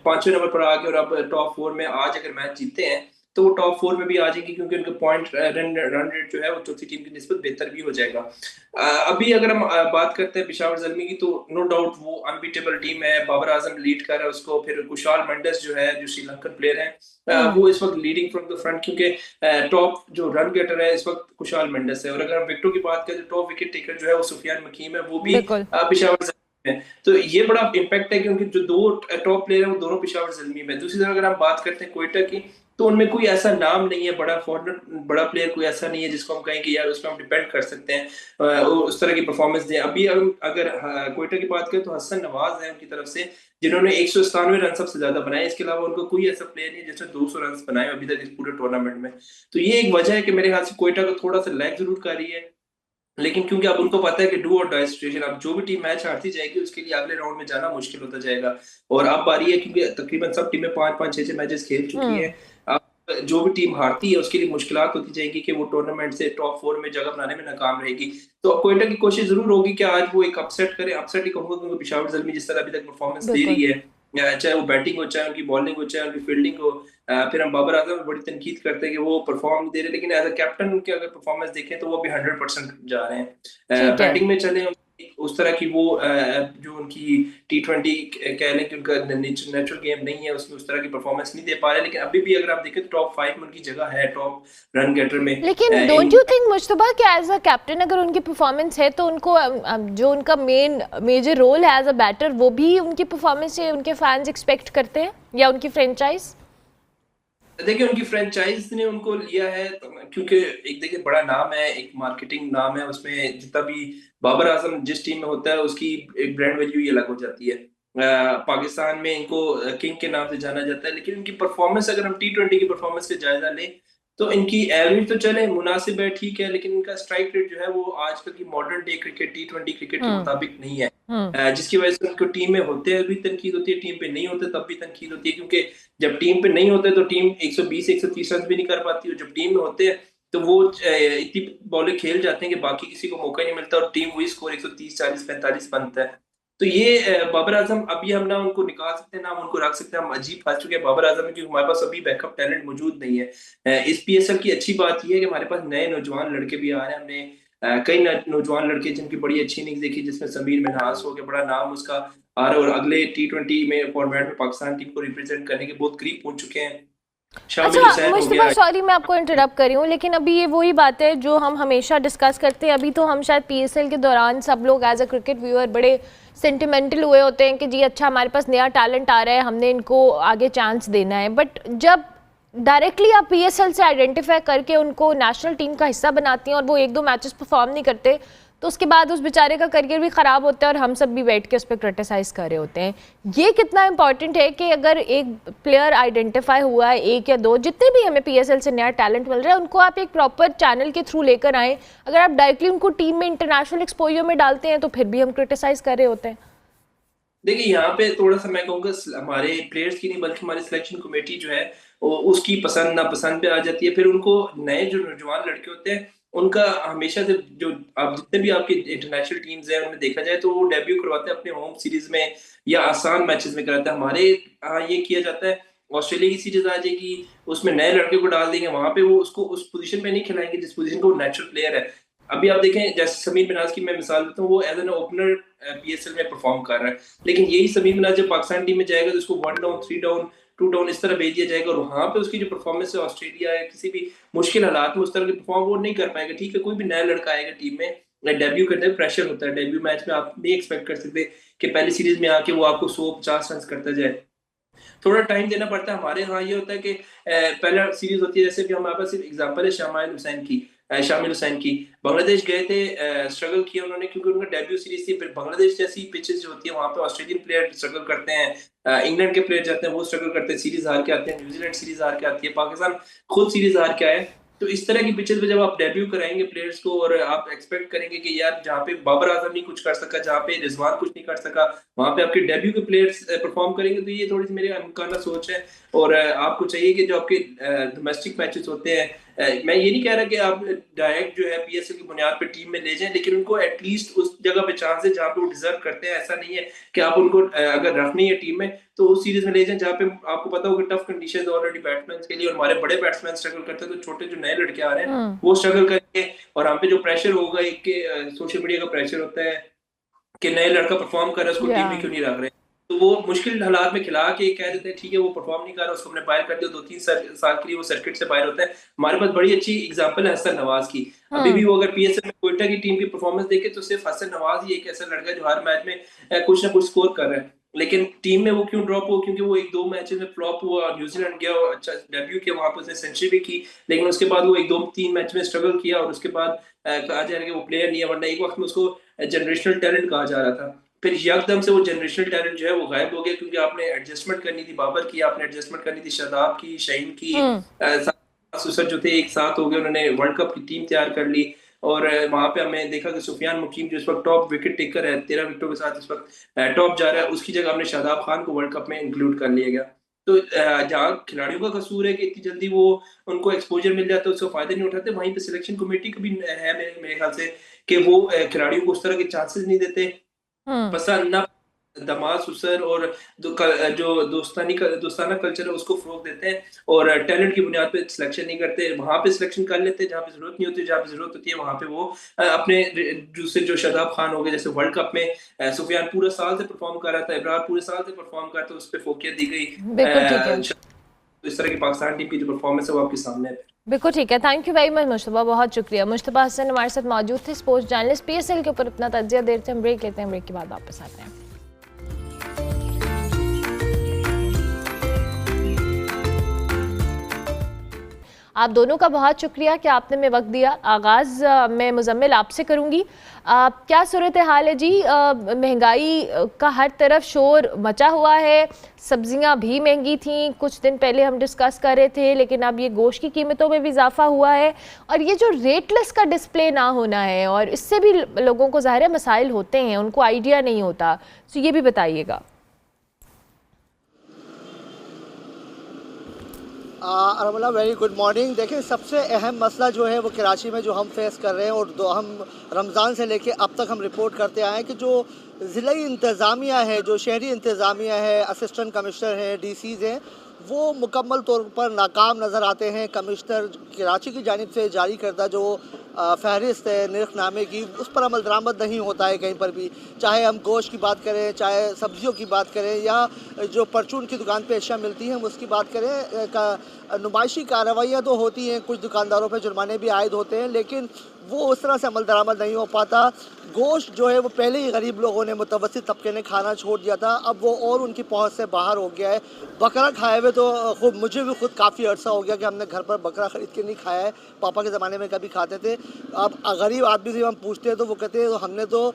5वें नंबर पर आ गए, और अब टॉप 4 में आज अगर मैच जीतते हैं तो वो टॉप 4 में भी आ जाएंगे, क्योंकि उनका पॉइंट रन रेट जो है वो चौथी टीम की निस्बत बेहतर भी हो जाएगा। अभी अगर हम बात करते हैं पेशावर ज़ल्मी की, तो नो डाउट वो अनबीटेबल टीम है। बाबर आजम लीड कर रहा है उसको, फिर कुशाल मेंडिस जो है, जो श्रीलंकन प्लेयर है, वो इस वक्त लीडिंग फ्रॉम द फ्रंट, क्योंकि टॉप जो रन गेटर है इस वक्त कुशाल मेंडिस है। और अगर हम विकेटों की बात करें, तो टॉप विकेट टेकर जो है वो सुफियान मकीम है, वो भी बिल्कुल। पेशावर ज़ल्मी में है। तो ये बड़ा इम्पैक्ट है, क्योंकि जो दो टॉप प्लेयर है वो दोनों पेशावर ज़ल्मी में। दूसरी तरफ अगर हम बात करते हैं कोयटा की, तो उनमें कोई ऐसा नाम नहीं है, बड़ा फॉरनर बड़ा प्लेयर कोई ऐसा नहीं है जिसको हम कहें कि यार उस पर हम डिपेंड कर सकते हैं उस तरह की परफॉर्मेंस दें। अभी अगर कोयटा की बात करें, तो हसन नवाज है उनकी तरफ से, जिन्होंने 197 रन सबसे ज्यादा बनाए। इसके अलावा उनको कोई ऐसा प्लेयर नहीं है जिसने 200 रन बनाए अभी तक इस पूरे टूर्नामेंट में। तो ये एक वजह है कि मेरे ख्याल से कोयटा को थोड़ा सा लैग जरूर कर रही है, लेकिन क्योंकि अब उनको पता है कि डू और डाई सिचुएशन, अब जो भी टीम मैच हारती जाएगी उसके लिए अगले राउंड में जाना मुश्किल होता जाएगा। और अब बारी है, क्योंकि तकरीबन सब टीमें 5-5 6-6 मैचेस खेल चुकी हैं। अब जो भी टीम हारती है उसके लिए मुश्किलात होती जाएंगी कि वो टूर्नामेंट से टॉप 4 में जगह बनाने में नाकाम रहेगी। तो अब कोयटा की कोशिश जरूर होगी कि आज वो एक अपसेट करे। अपसेट ही कहूंगा, क्योंकि पेशावर ज़ल्मी जिस तरह अभी तक परफॉर्मेंस दे बिल्कुल। रही है, चाहे वो बैटिंग हो, चाहे उनकी बॉलिंग हो, चाहे उनकी फील्डिंग हो। फिर हम बाबर आजम में बड़ी तनकीद करते हैं कि वो परफॉर्म नहीं दे रहे, लेकिन एज अ कैप्टन उनके अगर परफॉर्मेंस देखें तो वो भी 100% जा रहे हैं। ठीक है। बैटिंग में चले उस तरह की वो जो उनकी T20 कह लें कि उनका नेचुरल गेम नहीं है, उसमें उस तरह की परफॉर्मेंस नहीं दे पा रहे। लेकिन अभी भी अगर आप देखें तो टॉप 5 में उनकी जगह है, टॉप रन गेटर में। लेकिन डोंट यू थिंक मुश्तबा कि एज अ कैप्टन अगर उनकी परफॉर्मेंस है तो उनको जो उनका मेजर रोल है एज अ बैटर, वो भी उनकी परफॉर्मेंस से उनके फैंस एक्सपेक्ट करते हैं, या उनकी फ्रेंचाइज? देखिए उनकी फ्रेंचाइज ने उनको लिया है तो, क्योंकि एक देखिए बड़ा नाम है, एक मार्केटिंग नाम है, उसमें जितना भी बाबर आजम जिस टीम में होता है उसकी एक ब्रांड वैल्यू ही अलग हो जाती है। पाकिस्तान में इनको किंग के नाम से जाना जाता है, लेकिन इनकी परफॉर्मेंस अगर हम T20 की परफॉर्मेंस का जायजा लें, तो इनकी एवरेज तो चले मुनासिब है, ठीक है, लेकिन इनका स्ट्राइक रेट जो है वो आजकल की modern day cricket T20 cricket के मुताबिक नहीं है। जिसकी वजह से उनको टीम में होते हैं भी तनकीद होती है, टीम पे नहीं होते तब भी तनकीद होती है, क्योंकि जब टीम पे नहीं होते तो टीम 120 130 रन भी नहीं कर पाती, और जब टीम में होते हैं तो वो इतनी बॉलें खेल जाते हैं कि बाकी किसी को मौका नहीं मिलता, और टीम वही स्कोर 130 40 45 बनता है। तो ये बाबर आजम, अभी हम ना उनको निकाल सकते हैं ना हम उनको रख सकते हैं, हम अजीब फंस चुके हैं बाबर आजम में, क्योंकि हमारे पास अभी बैकअप टैलेंट मौजूद नहीं है। इस पीएसएल की अच्छी बात यह है कि हमारे पास नए नौजवान लड़के भी आ रहे हैं। हमने कई नौजवान लड़के जिनकी बड़ी अच्छी इनिंग्स देखी, जिसमें समीर मिन्हास हो गया, बड़ा नाम उसका आ रहा है, और अगले T20 में फॉर्मेट में पाकिस्तान टीम को रिप्रेजेंट करने के बहुत करीब पहुंच चुके हैं। शामिल अच्छा हुसैन हो मुश्तबा, गया। सॉरी मैं आपको इंटरप्ट कर रही हूँ, लेकिन अभी ये वही बात है जो हम हमेशा डिस्कस करते हैं। अभी तो हम शायद पीएसएल के दौरान सब लोग एज अ क्रिकेट व्यूअर बड़े सेंटिमेंटल हुए होते हैं कि जी अच्छा हमारे पास नया टैलेंट आ रहा है, हमने इनको आगे चांस देना है। बट जब डायरेक्टली आप पीएसएल से आइडेंटिफाई करके उनको नेशनल टीम का हिस्सा बनाती हैं और वो 1-2 मैचेस परफॉर्म नहीं करते, तो उसके बाद उस बेचारे का करियर भी ख़राब होता है और हम सब भी बैठ के उस पर क्रिटिसाइज़ कर रहे होते हैं। ये कितना इंपॉर्टेंट है कि अगर एक प्लेयर आइडेंटिफाई हुआ है, 1 या 2, जितने भी हमें पीएसएल से नया टैलेंट मिल रहा है, उनको आप एक प्रॉपर चैनल के थ्रू लेकर आएँ। अगर आप डायरेक्टली उनको टीम में इंटरनेशनल एक्सपोजर में डालते हैं तो फिर भी हम क्रिटिसाइज़ कर रहे होते हैं। देखिए यहाँ पे थोड़ा सा मैं कहूँगा हमारे प्लेयर्स की नहीं बल्कि हमारी सिलेक्शन कमेटी जो है उसकी पसंद नापसंद पे आ जाती है। फिर उनको नए जो नौजवान लड़के होते हैं उनका हमेशा से जो आप जितने भी आपके इंटरनेशनल टीम्स हैं उनमें देखा जाए तो वो डेब्यू करवाते हैं अपने होम सीरीज में या आसान मैचेस में कराते हैं। हमारे यहाँ ये किया जाता है, ऑस्ट्रेलिया की सीरीज आ जाएगी, उसमें नए लड़के को डाल देंगे, वहां पे वो उसको उस पोजीशन पे नहीं खिलाएंगे जिस पोजीशन को नेचुरल प्लेयर है। अभी आप देखें जैसे समीर मिनाज की मैं मिसाल देता हूँ, वो एज एन ओपनर पीएसएल में परफॉर्म कर रहा है, लेकिन यही समीर मिनाज जब पाकिस्तान टीम में जाएगा तो उसको 1 डाउन 3 डाउन 2 डाउन इस तरह भेज दिया जाएगा, और वहां पे उसकी जो परफॉर्मेंस है ऑस्ट्रेलिया या किसी भी मुश्किल हालात में उस तरह की परफॉर्म वो नहीं कर पाएगा। ठीक है, कोई भी नया लड़का आएगा टीम में, डेब्यू करने में प्रेशर होता है, डेब्यू मैच में आप नहीं एक्सपेक्ट कर सकते कि पहली सीरीज में आके वो आपको 100-50 रन करता जाए, थोड़ा टाइम देना पड़ता है। हमारे यहाँ ये होता है कि पहला सीरीज होती है, जैसे कि हमारे पास सिर्फ एग्जांपल है शामाइल हुसैन की, शामिल हुसैन की। बांग्लादेश गए थे, स्ट्रगल किया उन्होंने क्योंकि उनका डेब्यू सीरीज थी। फिर बांग्लादेश जैसी पिचेस जो होती है वहां पे ऑस्ट्रेलियन प्लेयर स्ट्रगल करते हैं, इंग्लैंड के प्लेयर जाते हैं वो स्ट्रगल करते हैं, सीरीज हार के आते हैं, न्यूजीलैंड सीरीज हार के आती है, पाकिस्तान खुद सीरीज हार के आए। तो इस तरह की पिचेस पे जब आप डेब्यू कराएंगे प्लेयर्स को और आप एक्सपेक्ट करेंगे कि यार जहाँ पे बाबर आजम नहीं कुछ कर सका, जहाँ पे रिजवान कुछ नहीं कर सका, वहां पे आपके डेब्यू के प्लेयर्स परफॉर्म करेंगे, तो ये थोड़ी सी मेरी अनकाना सोच है। और आपको चाहिए कि जो आपके डोमेस्टिक मैचेस होते हैं, मैं ये नहीं कह रहा कि आप डायरेक्ट जो है पीएसएल की बुनियाद पे टीम में ले जाएं, लेकिन उनको एटलीस्ट उस जगह पे चांस है जहाँ पे वो डिजर्व करते हैं। ऐसा नहीं है कि आप उनको अगर रखनी है टीम में तो उस सीरीज में ले जाएं जहाँ पे आपको पता हो कि टफ कंडीशंस ऑलरेडी बैट्समैन के लिए, और हमारे बड़े बैट्समैन स्ट्रगल करते हैं, तो छोटे जो नए लड़के आ रहे हैं वो स्ट्रगल करेंगे। और हम पे जो प्रेशर होगा, एक के सोशल मीडिया का प्रेशर होता है कि नए लड़का परफॉर्म कर रहा है उसको टीम में क्यों नहीं रख रहे, तो वो मुश्किल हालात में खिला के कह देते हैं ठीक है वो परफॉर्म नहीं कर रहा, उसको हमने बाहर कर दिया, 2-3 साल के लिए वो सर्किट से बाहर होता है। हमारे पास बड़ी अच्छी एग्जांपल है हसन नवाज की। अभी भी वो अगर पीएसएल में कोयटा की टीम की परफॉर्मेंस देखे तो सिर्फ हसन नवाज ही एक ऐसा लड़का है जो हर मैच में कुछ ना कुछ स्कोर कर रहा है, लेकिन टीम में वो क्यों ड्रॉप हुआ? क्योंकि वो 1-2 मैचेस में फ्लॉप हुआ, न्यूजीलैंड गया और अच्छा डेब्यू किया, वहां पर उसने सेंचुरी भी की, लेकिन उसके बाद वो 1-2-3 मैच में स्ट्रगल किया और उसके बाद कहा जा रहा है कि वो प्लेयर नहीं है, वरना एक वक्त में उसको जनरेशनल टैलेंट कहा जा रहा था। फिर यकदम से वो जनरेशनल टैलेंट जो है वो गायब हो गया क्योंकि आपने एडजस्टमेंट करनी थी बाबर की, आपने एडजस्टमेंट करनी थी शादाब की, शहीन की, सुसर जो थे एक साथ हो गए, उन्होंने वर्ल्ड कप की टीम तैयार कर ली। और वहां पे हमने देखा कि सुफियान मुकीम जो इस वक्त टॉप विकेट टेकर है, 13 विकेटों के साथ इस वक्त टॉप जा रहा है, उसकी जगह हमने शादाब खान को वर्ल्ड कप में इंक्लूड कर लिया गया। तो जहाँ खिलाड़ियों का कसूर है कि इतनी जल्दी वो उनको एक्सपोजर मिल जाता है उसका फायदा नहीं उठाते, वहीं पे सिलेक्शन कमेटी का भी है मेरे ख्याल से कि वो खिलाड़ियों को उस तरह के चांसेस नहीं देते, पसंद ना दमाद सुसर और जो दोस्ताना कल्चर है उसको फरोग देते हैं और टैलेंट की बुनियाद पे सिलेक्शन नहीं करते। वहां पे सिलेक्शन कर लेते हैं जहाँ पे जरूरत नहीं होती, जहाँ पे जरूरत होती है वहां पे वो अपने दूसरे जो शादाब खान हो गए, जैसे वर्ल्ड कप में सुफियान पूरा साल से परफॉर्म कर रहा था, इब्रार पूरे साल से परफॉर्म कर रहा था, उस पर फोकियत दी गई। बिल्कुल ठीक है, तो इस तरह की पाकिस्तान टीम की जो परफॉर्मेंस है वो आपके सामने है। बिल्कुल ठीक है। Thank you very much Mushtaba, बहुत शुक्रिया। मुश्तबा हसन हमारे साथ मौजूद थे, स्पोर्ट्स जर्नलिस्ट, पीएसएल के ऊपर अपना तज्जिया देते हैं। ब्रेक लेते हैं, ब्रेक के बाद वापस आते हैं। आप दोनों का बहुत शुक्रिया कि आपने में वक्त दिया। आगाज़ मैं मुजम्मिल आपसे करूँगी, क्या सूरत हाल है जी? महंगाई का हर तरफ शोर मचा हुआ है, सब्जियां भी महंगी थीं, कुछ दिन पहले हम डिस्कस कर रहे थे, लेकिन अब ये गोश्त की कीमतों में भी इजाफा हुआ है, और ये जो रेटलेस का डिस्प्ले ना होना है, और इससे भी लोगों को ज़ाहिर है मसाइल होते हैं, उनको आइडिया नहीं होता, तो ये भी बताइएगा। अरमला वेरी गुड मॉर्निंग। देखिए, सबसे अहम मसला जो है वो कराची में जो हम फेस कर रहे हैं, और हम रमज़ान से लेके अब तक हम रिपोर्ट करते आए हैं कि जो ज़िली इंतज़ामिया है, जो शहरी इंतज़ामिया है, असिस्टेंट कमिश्नर हैं, डीसीज़ हैं, वो मुकम्मल तौर पर नाकाम नज़र आते हैं। कमिश्नर कराची की जानिब से जारी करदा जो फहरिस्त है निर्खनामे की, उस पर अमल दरामद नहीं होता है कहीं पर भी, चाहे हम गोश्त की बात करें, चाहे सब्जियों की बात करें, या जो परचून की दुकान पे अशिया मिलती हैं उसकी बात करें। नुमाइशी कार्रवाइयाँ तो होती हैं, कुछ दुकानदारों पे जुर्माने भी आयद होते हैं, लेकिन वो उस तरह से अमल दरामद नहीं हो पाता। गोश्त जो है वो पहले ही गरीब लोगों ने, मुतवस्सित तबके ने खाना छोड़ दिया था, अब वो और उनकी पहुंच से बाहर हो गया है। बकरा खाए हुए तो खुद मुझे भी खुद काफ़ी अर्सा हो गया कि हमने घर पर बकरा ख़रीद के नहीं खाया है, पापा के ज़माने में कभी खाते थे। अब गरीब आदमी से हम पूछते हैं तो वो कहते हैं तो हमने तो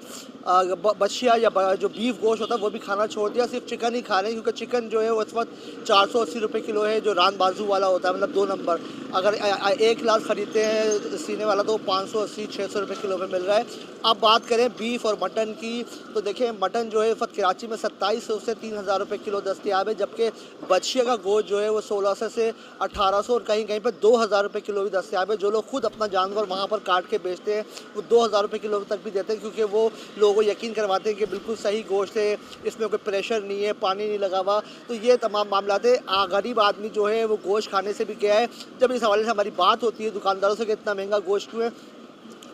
बछिया या जो बीफ गोश्त होता है वो भी खाना छोड़ दिया, सिर्फ चिकन ही खा रहे हैं, क्योंकि चिकन जो है वो इस वक्त 480 रुपये किलो है, जो रान बाजू वाला होता है, मतलब 2 नंबर। अगर 1 गिलास ख़रीदते हैं सीने वाला तो 580-600 रुपये किलो में मिल रहा है। अब बात करें बीफ और मटन की, तो देखिए मटन जो है इस वक्त कराची में 2700 से 3000 रुपये किलो दस्तियाब है, जबकि बछिया का गोश्त जो है वो 1600 से 1800 और कहीं कहीं पर 2000 रुपये किलो भी दस्तियाब है। जो लोग खुद अपना जानवर वहाँ पर काट के बेचते हैं वो 2000 रुपये किलो तक भी देते हैं, क्योंकि वो लोगों को यकीन करवाते हैं कि बिल्कुल सही गोश्त है, इसमें कोई प्रेशर नहीं है, पानी नहीं लगा हुआ। तो ये तमाम मामला थे। गरीब आदमी जो है वो गोश्त खाने से भी गया है। जब इस हवाले से हमारी बात होती है दुकानदारों से कि इतना महंगा गोश्त क्यों है,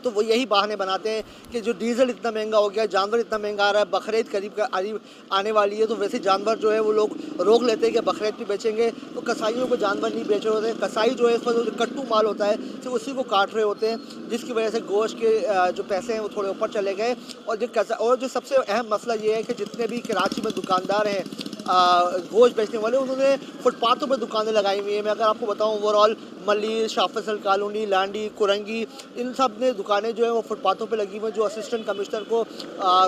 तो वो यही बहाने बनाते हैं कि जो डीजल इतना महंगा हो गया, जानवर इतना महंगा आ रहा है, बकरीद करीब आने वाली है, तो वैसे जानवर जो है वो लोग रोक लेते हैं कि बकरीद भी बेचेंगे, तो कसाईयों को जानवर नहीं बेच रहे होते हैं। कसाई जो है इस पर जो कट्टू माल होता है सिर्फ उसी को काट रहे होते हैं, जिसकी वजह से गोश्त के जो पैसे हैं वो थोड़े ऊपर चले गए। और जो सबसे अहम मसला ये है कि जितने भी कराची में दुकानदार हैं गोश्त बेचने वाले, उन्होंने फुटपाथों पर दुकानें लगाई हुई हैं। मैं अगर आपको बताऊं, ओवरऑल मल्ली, शाह फैसल कॉलोनी, लांडी, कुरंगी, इन सब ने दुकानें जो है वो फुटपाथों पे लगी हुई हैं, जो असिस्टेंट कमिश्नर को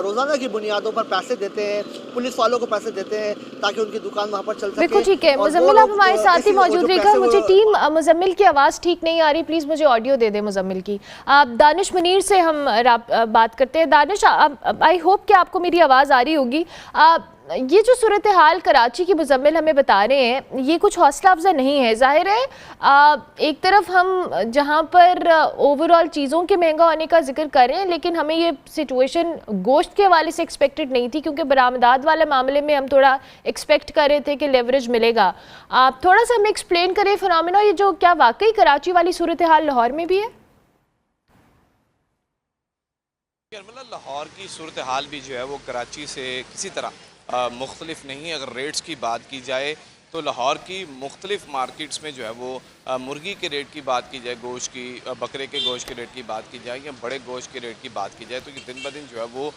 रोज़ाना की बुनियादों पर पैसे देते हैं, पुलिस वालों को पैसे देते हैं ताकि उनकी दुकान वहाँ पर चल सके। बिल्कुल ठीक है और वो मुजम्मिल, आप लोग हमारे साथ ही इसी वो जो मौजूद रहिएगा। पैसे मुझे वो- टीम मुजम्मिल की आवाज़ ठीक नहीं आ रही, प्लीज़ मुझे ऑडियो दे दे मुजम्मिल की। दानिश मुनीर से हम बात करते हैं। दानिश, आई होप कि आपको मेरी आवाज़ आ रही होगी। ये जो सूरत हाल कराची की मुजम्मिल हमें बता रहे हैं, ये कुछ हौसला अफजा नहीं है। जाहिर है एक तरफ हम जहाँ पर ओवरऑल चीज़ों के महंगा होने का जिक्र कर रहे हैं, लेकिन हमें ये सिचुएशन गोश्त के हवाले से एक्सपेक्टेड नहीं थी, क्योंकि बरामदात वाले मामले में हम थोड़ा एक्सपेक्ट कर रहे थे कि लेवरेज मिलेगा। आप थोड़ा सा हमें एक्सप्लेन करें फिनोमेना, ये जो क्या वाकई कराची वाली सूरत हाल लाहौर में भी है? लाहौर की सूरत हाल भी जो है वो कराची से किसी तरह मुख्तलिफ नहीं। अगर रेट्स की बात की जाए तो लाहौर की मुख्तलिफ मार्केट्स में जो है वो मुर्गी के रेट की बात की जाए, गोश्त की, बकरे के गोश्त के रेट की बात की जाए या बड़े गोश्त के रेट की बात की जाए, तो ये दिन ब दिन जो है वो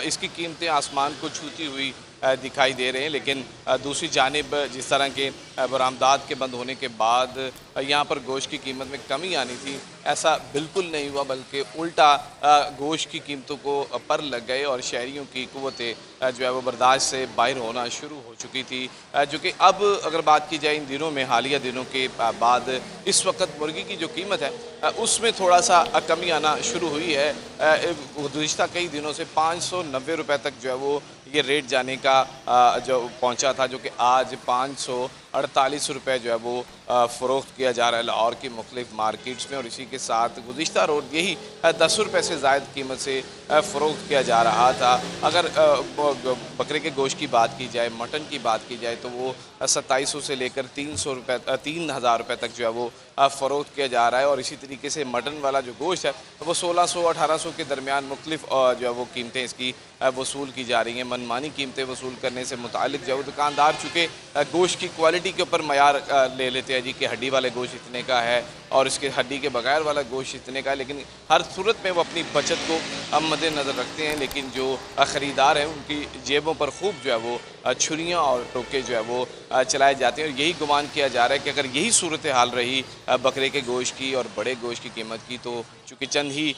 इसकी कीमतें आसमान को छूती हुई दिखाई दे रहे हैं। लेकिन दूसरी जानिब जिस तरह के बरामदात के बंद होने के बाद यहाँ पर गोश्त की कीमत में कमी आनी थी, ऐसा बिल्कुल नहीं हुआ, बल्कि उल्टा गोश्त की कीमतों को पर लग गए और शहरियों की क़ुव्वतें जो है वो बर्दाश्त से बाहर होना शुरू हो चुकी थी। जो कि अब अगर बात की जाए इन दिनों में, हालिया दिनों के बाद इस वक्त मुर्गी की जो कीमत है उसमें थोड़ा सा कमी आना शुरू हुई है। गुज़िश्ता कई दिनों से 590 रुपये तक जो है वो ये रेट जाने का जो पहुंचा था, जो कि आज 548 रुपये जो है वो फ़रोख्त किया जा रहा है लाहौर की मुख्तलिफ मार्केट्स में। और इसी के साथ गुज़िश्ता रोज़ यही 10 रुपये से ज़ायद कीमत से फ़रोख्त किया जा रहा था। अगर बकरे के गोश्त की बात की जाए, मटन की बात की जाए, तो वो 2700 से लेकर 3000 रुपये तक जो है वो फ़रोख्त किया जा रहा है। और इसी तरीके से मटन वाला जो गोश्त है वो 1600-1800 के दरमियान मुख्तलिफ जो है वो कीमतें इसकी वसूल की जा रही हैं। मनमानी कीमतें वसूल करने से मुतालिक जो है दुकानदार चूँकि गोश्त की क्वालिटी के ऊपर मयार ले लेते हैं जी कि हड्डी वाले गोश्त इतने का है और इसके हड्डी के बगैर वाला गोश्त इतने का है, लेकिन हर सूरत में वो अपनी बचत को मद्देनज़र रखते हैं। लेकिन जो ख़रीदार हैं उनकी जेबों पर खूब जो है वो छुरियाँ और टोके जो है वो चलाए जाते हैं। और यही गुमान किया जा रहा है कि अगर यही सूरत हाल रही बकरे के गोश्त की और बड़े गोश्त की कीमत की, तो चूँकि चंद ही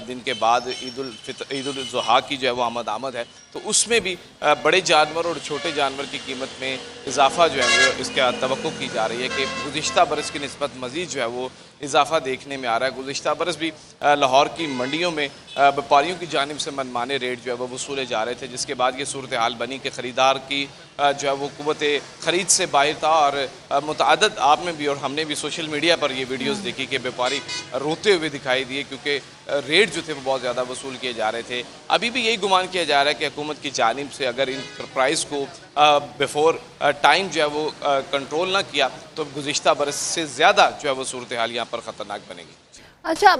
दिन के बाद ईद उल ज़ुहा की जो है वो आमद है, तो उसमें भी बड़े जानवर और छोटे जानवर की कीमत में इजाफा जो है वो इसका तवक्को की जा रही है कि गुज़िश्ता बरस की निस्बत मज़ीद जो है वो इजाफा देखने में आ रहा है। गुज़िश्ता बरस भी लाहौर की मंडियों में व्यापारियों की जानिब से मनमाने रेट जो है वो वसूले जा रहे थे, जिसके बाद ये सूरत हाल बनी कि ख़रीदार की जो है वो क़ुव्वत ख़रीद से बाहर था। और मुतअद्दिद आपने भी और हमने भी सोशल मीडिया पर ये वीडियोस देखी कि व्यापारी रोते हुए दिखाई दिए, क्योंकि रेट जो थे वो बहुत ज़्यादा वसूल किए जा रहे थे। अभी भी यही गुमान किया जा रहा है कि हुकूमत की जानिब से अगर इन प्राइस को बिफोर टाइम जो है वो कंट्रोल ना किया, तो गुज़िश्ता बरस से ज़्यादा जो है वो सूरत हाल यहाँ पर ख़तरनाक बनेगी। अच्छा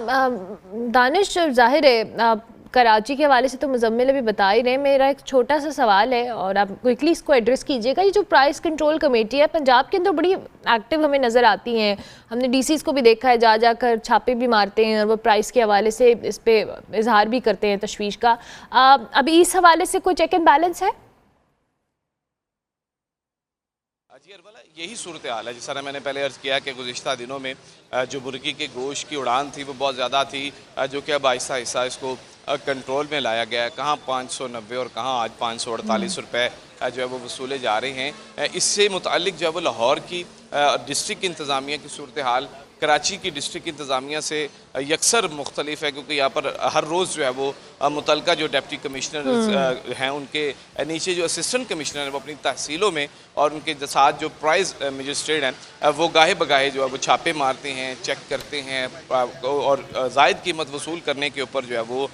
दानिश, जाहिर है कराची के हवाले से तो मुजम्मिल अभी बता ही रहे हैं। मेरा एक छोटा सा सवाल है और आप क्विकली इसको एड्रेस कीजिएगा। ये जो प्राइस कंट्रोल कमेटी है पंजाब के अंदर बड़ी एक्टिव हमें नज़र आती हैं, हमने डीसीज़ को भी देखा है, जा कर छापे भी मारते हैं और वो प्राइस के हवाले से इस पर इजहार भी करते हैं तशवीश का। अभी इस हवाले से कोई चेक एंड बैलेंस है? जी अरबला, यही सूरत हाल है। जिस तरह मैंने पहले अर्ज़ किया कि गुज़िश्ता दिनों में जो मुर्गी के गोश्त की उड़ान थी वो बहुत ज़्यादा थी, जो कि अब आहिस्ता आहिस्ता इसको कंट्रोल में लाया गया है। कहाँ 590 और कहाँ आज 548 रुपये जो है वो वसूले जा रहे हैं। इससे मुताल्लिक जो है वो लाहौर की डिस्ट्रिक्ट इंतज़ामिया की सूरत हाल कराची की डिस्ट्रिक्ट इंतज़ामिया से यकसर मुख्तलिफ है, क्योंकि यहाँ पर हर रोज़ जो है वो मुतलका जो डिप्टी कमिश्नर हैं उनके नीचे जो असिस्टेंट कमिश्नर हैं वो अपनी तहसीलों में और उनके साथ जो प्राइस मजिस्ट्रेट हैं वो गाहे बगाहे जो है वो छापे मारते हैं, चेक करते हैं और ज़ायद कीमत वसूल करने के ऊपर जो है वो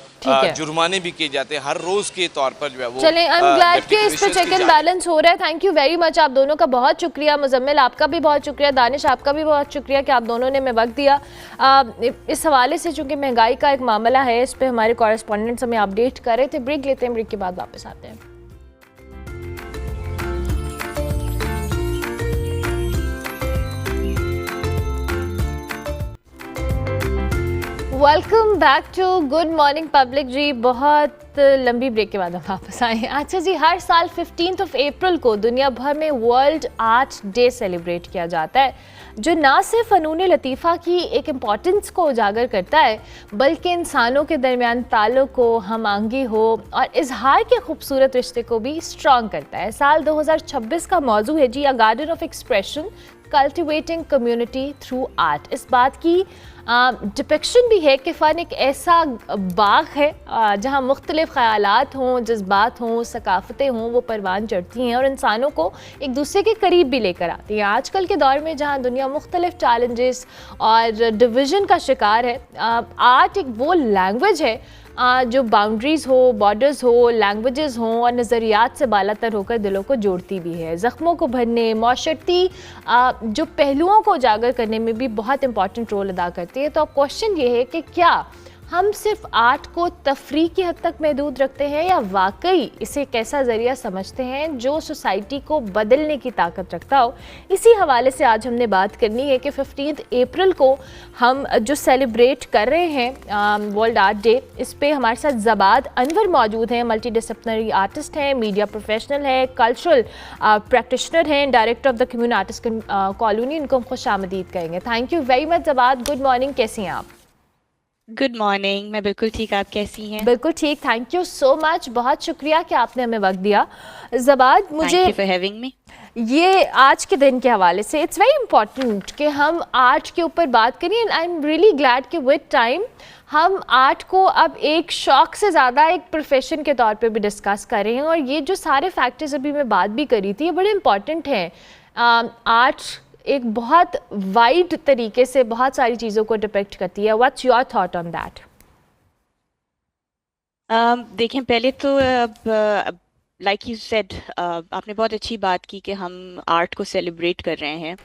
जुर्माने भी किए जाते हैं हर रोज़ के तौर पर जो है वो। चलें, आई एम ग्लैड कि इस पर चेक एंड बैलेंस हो रहा है। थैंक यू वेरी मच, आप दोनों का बहुत शुक्रिया। मुजम्मिल आपका भी बहुत शुक्रिया, दानिश आपका भी बहुत शुक्रिया कि आप दोनों ने हमें वक्त दिया। इस हवाले से चूँकि महंगाई का एक मामला है, इस पर हमारे कॉरेस्पॉन्डेंट्स हमें अपडेट कर रहे थे। ब्रेक लेते हैं, ब्रेक के बाद वापस आते हैं। Welcome back to good morning public ji. बहुत लंबी ब्रेक के बाद हम वापस आए हैं। अच्छा जी, हर साल 15 अप्रैल को दुनिया भर में वर्ल्ड आर्ट डे सेलिब्रेट किया जाता है, जो ना सिर्फ फ़नून लतीफ़ा की एक इम्पॉर्टेंस को उजागर करता है, बल्कि इंसानों के दरमियान ताल्लुक़ को, हम आहंगी हो और इजहार के खूबसूरत रिश्ते को भी स्ट्रॉन्ग करता है। साल 2026 का मौजू है जी a garden of expression, cultivating community through art. इस बात की डिपिक्शन भी है कि फ़न एक ऐसा बाग है जहाँ मुख्तलिफ़ ख़यालात हों, जज्बात हों, सकाफ़तें हों, वो परवान चढ़ती हैं और इंसानों को एक दूसरे के करीब भी लेकर आती हैं। आजकल के दौर में जहाँ दुनिया मुख्तलिफ़ चैलेंजेस और डिवीज़न का शिकार है, आर्ट एक वो लैंग्वेज है जो बाउंड्रीज़ हो, बॉर्डर्स हो, लैंग्वेजेस हों और नज़रियात से बालातर होकर दिलों को जोड़ती भी है। ज़ख्मों को भरने, माशरती जो पहलुओं को उजागर करने में भी बहुत इंपॉर्टेंट रोल अदा करती है। तो अब क्वेश्चन ये है कि क्या हम सिर्फ आर्ट को तफरीह की हद तक महदूद रखते हैं या वाकई इसे एक ऐसा ज़रिया समझते हैं जो सोसाइटी को बदलने की ताकत रखता हो। इसी हवाले से आज हमने बात करनी है कि 15 अप्रैल को हम जो सेलिब्रेट कर रहे हैं वर्ल्ड आर्ट डे, इस पे हमारे साथ ज़बाद अनवर मौजूद हैं। मल्टी डिसिप्लिनरी आर्टिस्ट हैं, मीडिया प्रोफेशनल है, कल्चरल प्रैक्टिशनर हैं, director of the community artist colony. इनको हम खुश आमदीद कहेंगे। Thank you very much Zabad. Good morning, कैसी हैं आप? गुड मॉर्निंग, मैं बिल्कुल ठीक। आप कैसी हैं? बिल्कुल ठीक, थैंक यू सो मच। बहुत शुक्रिया कि आपने हमें वक्त दिया। ज़बाद, मुझे thank you for having me. ये आज के दिन के हवाले से इट्स वेरी इंपॉर्टेंट कि हम आर्ट के ऊपर बात करें and I am really glad कि विद टाइम हम आर्ट को अब एक शौक से ज़्यादा एक प्रोफेशन के तौर पे भी डिस्कस कर रहे हैं। और ये जो सारे फैक्टर्स अभी मैं बात भी करी थी, ये बड़े इंपॉर्टेंट हैं। आर्ट एक बहुत वाइड तरीके से बहुत सारी चीज़ों को डिपेक्ट करती है। What's your thought on that? देखें, पहले तो लाइक यू सेड, आपने बहुत अच्छी बात की कि हम आर्ट को सेलिब्रेट कर रहे हैं,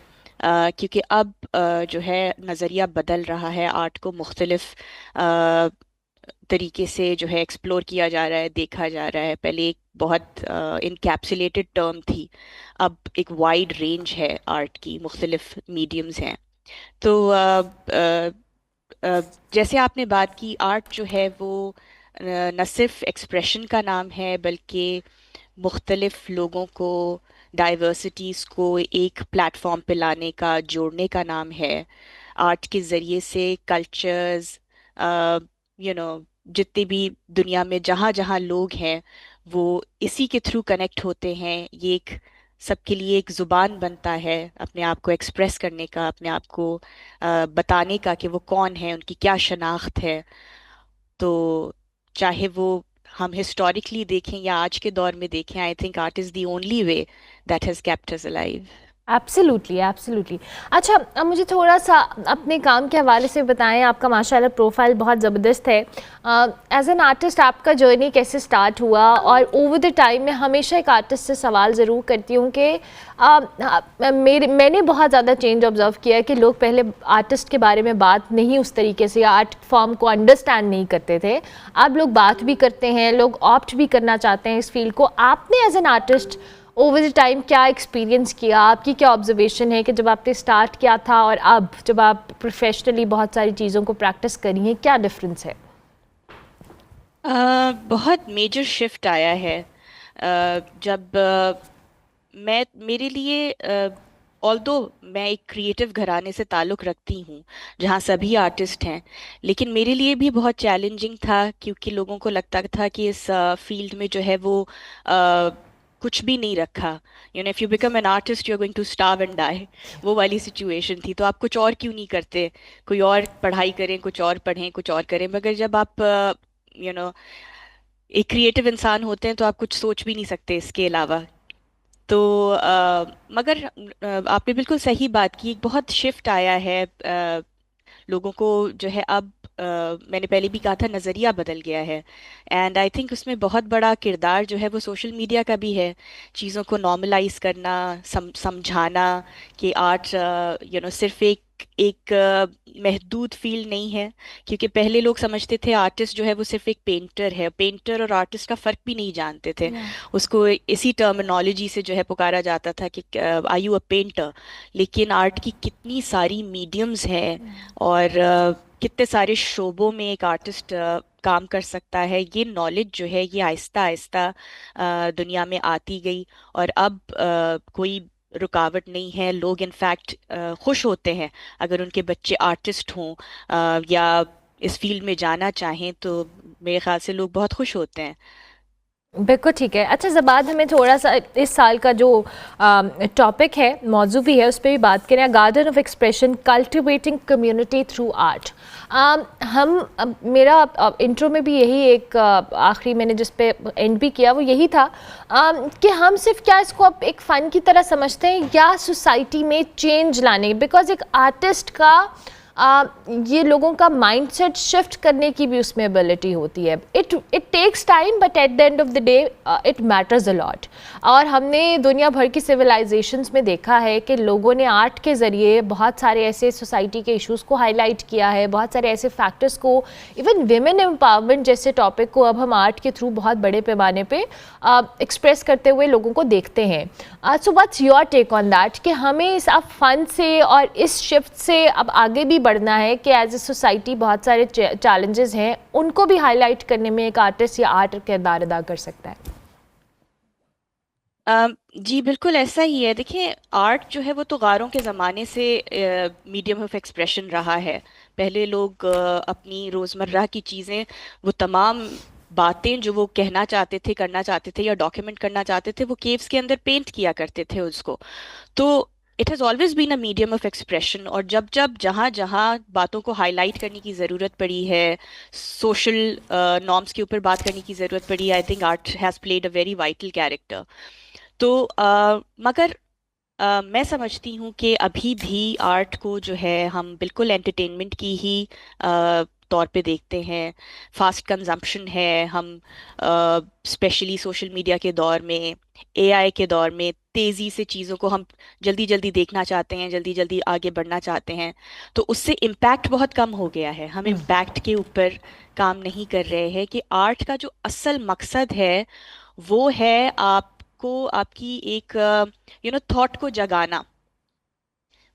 क्योंकि अब जो है नज़रिया बदल रहा है। आर्ट को मुख्तलिफ तरीके से जो है एक्सप्लोर किया जा रहा है, देखा जा रहा है। पहले एक बहुत इनकैप्सुलेटेड टर्म थी, अब एक वाइड रेंज है आर्ट की, मुख्तलिफ मीडियम्स हैं। तो जैसे आपने बात की, आर्ट जो है वो न सिर्फ एक्सप्रेशन का नाम है, बल्कि मुख्तलिफ लोगों को, डाइवर्सिटीज़ को एक प्लेटफॉर्म पे लाने का, जोड़ने का नाम है। आर्ट के ज़रिए से कल्चर्स, यू नो, जितने भी दुनिया में जहाँ जहाँ लोग हैं वो इसी के थ्रू कनेक्ट होते हैं। ये एक सबके लिए एक ज़ुबान बनता है अपने आप को एक्सप्रेस करने का, अपने आप को बताने का कि वो कौन है, उनकी क्या शनाख्त है। तो चाहे वो हम हिस्टोरिकली देखें या आज के दौर में देखें, I think art is the only way that has kept us alive. Absolutely, absolutely. अच्छा, अब मुझे थोड़ा सा अपने काम के हवाले से बताएं। आपका माशाल्लाह प्रोफाइल बहुत ज़बरदस्त है। एज एन आर्टिस्ट आपका जर्नी कैसे स्टार्ट हुआ? और ओवर द टाइम मैं हमेशा एक आर्टिस्ट से सवाल ज़रूर करती हूँ कि मैंने बहुत ज़्यादा चेंज ऑब्ज़र्व किया है कि लोग पहले आर्टिस्ट के बारे में बात नहीं उस तरीके से, या आर्ट फॉर्म को अंडरस्टैंड नहीं करते थे। अब लोग बात भी करते हैं, लोग ऑप्ट भी करना चाहते हैं इस फील्ड को। आपने as an artist over the time क्या एक्सपीरियंस किया? आपकी क्या ऑब्जर्वेशन है कि जब आपने स्टार्ट किया था और अब जब आप प्रोफेशनली बहुत सारी चीज़ों को प्रैक्टिस करी हैं, क्या डिफरेंस है? बहुत मेजर शिफ्ट आया है। जब मेरे लिए, ऑल्दो मैं एक क्रिएटिव घराने से ताल्लुक़ रखती हूँ जहाँ सभी आर्टिस्ट हैं, लेकिन मेरे लिए भी बहुत चैलेंजिंग था, क्योंकि लोगों को लगता था कि इस फील्ड में जो है वो कुछ भी नहीं रखा। You know, if you become an artist you are going to starve and die, वो वाली सिचुएशन थी। तो आप कुछ और क्यों नहीं करते, कोई और पढ़ाई करें, कुछ और पढ़ें, कुछ और करें। मगर जब आप यू नो एक क्रिएटिव इंसान होते हैं तो आप कुछ सोच भी नहीं सकते इसके अलावा। तो मगर आपने बिल्कुल सही बात की, एक बहुत शिफ्ट आया है। लोगों को जो है अब, मैंने पहले भी कहा था, नज़रिया बदल गया है। एंड आई थिंक उसमें बहुत बड़ा किरदार जो है वो सोशल मीडिया का भी है। चीज़ों को नॉर्मलाइज करना, समझाना कि आर्ट यू नो सिर्फ एक एक महदूद फील्ड नहीं है, क्योंकि पहले लोग समझते थे आर्टिस्ट जो है वो सिर्फ एक पेंटर है, पेंटर और आर्टिस्ट का फर्क भी नहीं जानते थे। Yeah. उसको इसी टर्मिनोलॉजी से जो है पुकारा जाता था कि आर यू अ पेंटर। लेकिन आर्ट की कितनी सारी मीडियम्स हैं, और कितने सारे शोबों में एक आर्टिस्ट काम कर सकता है, ये नॉलेज जो है ये आहिस्ता आहिस्ता दुनिया में आती गई। और अब कोई रुकावट नहीं है। लोग इनफैक्ट खुश होते हैं अगर उनके बच्चे आर्टिस्ट हों या इस फील्ड में जाना चाहें, तो मेरे ख्याल से लोग बहुत खुश होते हैं। बिल्कुल ठीक है। अच्छा ज़बाद, हमें थोड़ा सा इस साल का जो टॉपिक है, मौजू भी है, उस पर भी बात करें। Garden of expression, cultivating community through art. मेरा इंट्रो में भी यही एक आखिरी मैंने जिस पे एंड भी किया वो यही था कि हम सिर्फ क्या इसको अब एक फ़न की तरह समझते हैं या सोसाइटी में चेंज लाने, बिकॉज एक आर्टिस्ट का ये लोगों का माइंडसेट शिफ्ट करने की भी उसमें एबिलिटी होती है। It takes time, but at the end of the day it matters a lot. और हमने दुनिया भर की सिविलाइजेशंस में देखा है कि लोगों ने आर्ट के ज़रिए बहुत सारे ऐसे सोसाइटी के इश्यूज़ को हाईलाइट किया है, बहुत सारे ऐसे फैक्टर्स को, इवन विमेन एम्पावरमेंट जैसे टॉपिक को अब हम आर्ट के थ्रू बहुत बड़े पैमाने पे एक्सप्रेस करते हुए लोगों को देखते हैं। So what's your take on that कि हमें इस अब फन से और इस शिफ्ट से अब आगे भी बढ़ना है कि एज ए सोसाइटी बहुत सारे चैलेंजेस हैं, उनको भी हाईलाइट करने में एक आर्टिस्ट या आर्ट किरदार अदा कर सकता है? जी बिल्कुल ऐसा ही है। देखिए, आर्ट जो है वो तो गारों के ज़माने से मीडियम ऑफ एक्सप्रेशन रहा है। पहले लोग अपनी रोज़मर्रा की चीज़ें, वो तमाम बातें जो वो कहना चाहते थे, करना चाहते थे या डॉक्यूमेंट करना चाहते थे, वो केव्स के अंदर पेंट किया करते थे उसको। तो it has always been a medium of expression. और जब जब जहाँ जहाँ बातों को हाईलाइट करने की ज़रूरत पड़ी है, सोशल नॉर्म्स के ऊपर बात करने की ज़रूरत पड़ी, I think art has played a very vital character. तो मगर मैं समझती हूँ कि अभी भी आर्ट को जो है हम बिल्कुल एंटरटेनमेंट की ही तौर पे देखते हैं। फास्ट कंजम्पशन है। हम स्पेशली सोशल मीडिया के दौर में, एआई के दौर में, तेज़ी से चीज़ों को हम जल्दी जल्दी देखना चाहते हैं, जल्दी जल्दी आगे बढ़ना चाहते हैं। तो उससे इम्पैक्ट बहुत कम हो गया है। हम इम्पैक्ट के ऊपर काम नहीं कर रहे हैं कि आर्ट का जो असल मकसद है वो है आपको आपकी एक थॉट को जगाना।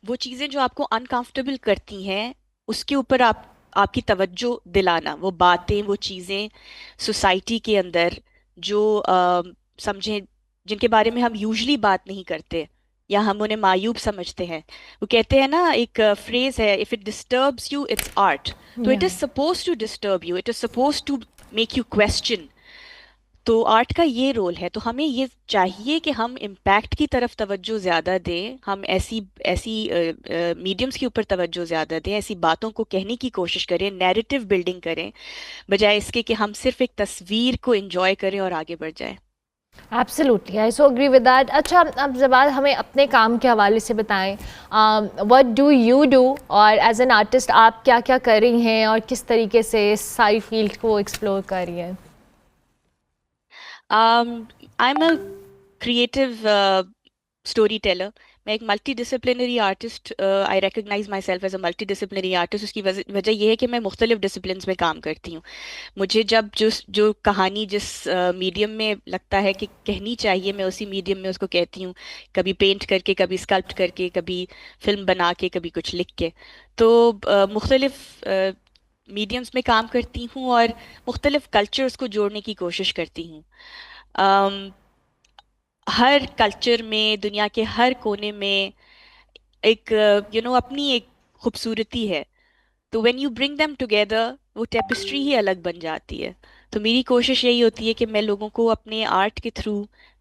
वो चीज़ें जो आपको अनकंफर्टेबल करती हैं उसके ऊपर आपकी तवज्जो दिलाना। वो बातें, वो चीज़ें सोसाइटी के अंदर जो समझें, जिनके बारे में हम यूजली बात नहीं करते या हम उन्हें मायूब समझते हैं। वो कहते हैं ना, एक फ्रेज है, if it disturbs you it's art. तो it is suppose to disturb you, it is suppose to make you question. तो आर्ट का ये रोल है। तो हमें ये चाहिए कि हम इम्पैक्ट की तरफ तवज्जो ज़्यादा दें, हम ऐसी ऐसी मीडियम्स के ऊपर तवज्जो ज़्यादा दें, ऐसी बातों को कहने की कोशिश करें, नैरेटिव बिल्डिंग करें, बजाय इसके कि हम सिर्फ एक तस्वीर को एंजॉय करें और आगे बढ़ जाएं। Absolutely, I so agree with that. अच्छा, अब ज़बाद हमें अपने काम के हवाले से बताएं, व्हाट डू यू डू, और एज एन आर्टिस्ट आप क्या क्या कर रही हैं और किस तरीके से इस सारी फील्ड को एक्सप्लोर कर रही हैं? I'm a creative storyteller. मैं एक multi disciplinary artist, I recognize myself as a multi disciplinary artist. उसकी वजह यह है कि मैं मुख्तलिफ डिसिप्लिन्स में काम करती हूँ। मुझे जब जो कहानी जिस मीडियम में लगता है कि कहनी चाहिए, मैं उसी मीडियम में उसको कहती हूँ। कभी पेंट करके, कभी स्कल्प्ट करके, कभी फिल्म बना के, कभी कुछ लिख के। तो मुख्तलिफ मीडियम्स में काम करती हूँ और मुख्तलिफ कल्चर्स को जोड़ने की कोशिश करती हूँ। हर कल्चर में, दुनिया के हर कोने में एक अपनी एक खूबसूरती है। तो when you bring them together, वो टेपिस्ट्री ही अलग बन जाती है। तो मेरी कोशिश यही होती है कि मैं लोगों को अपने आर्ट के थ्रू,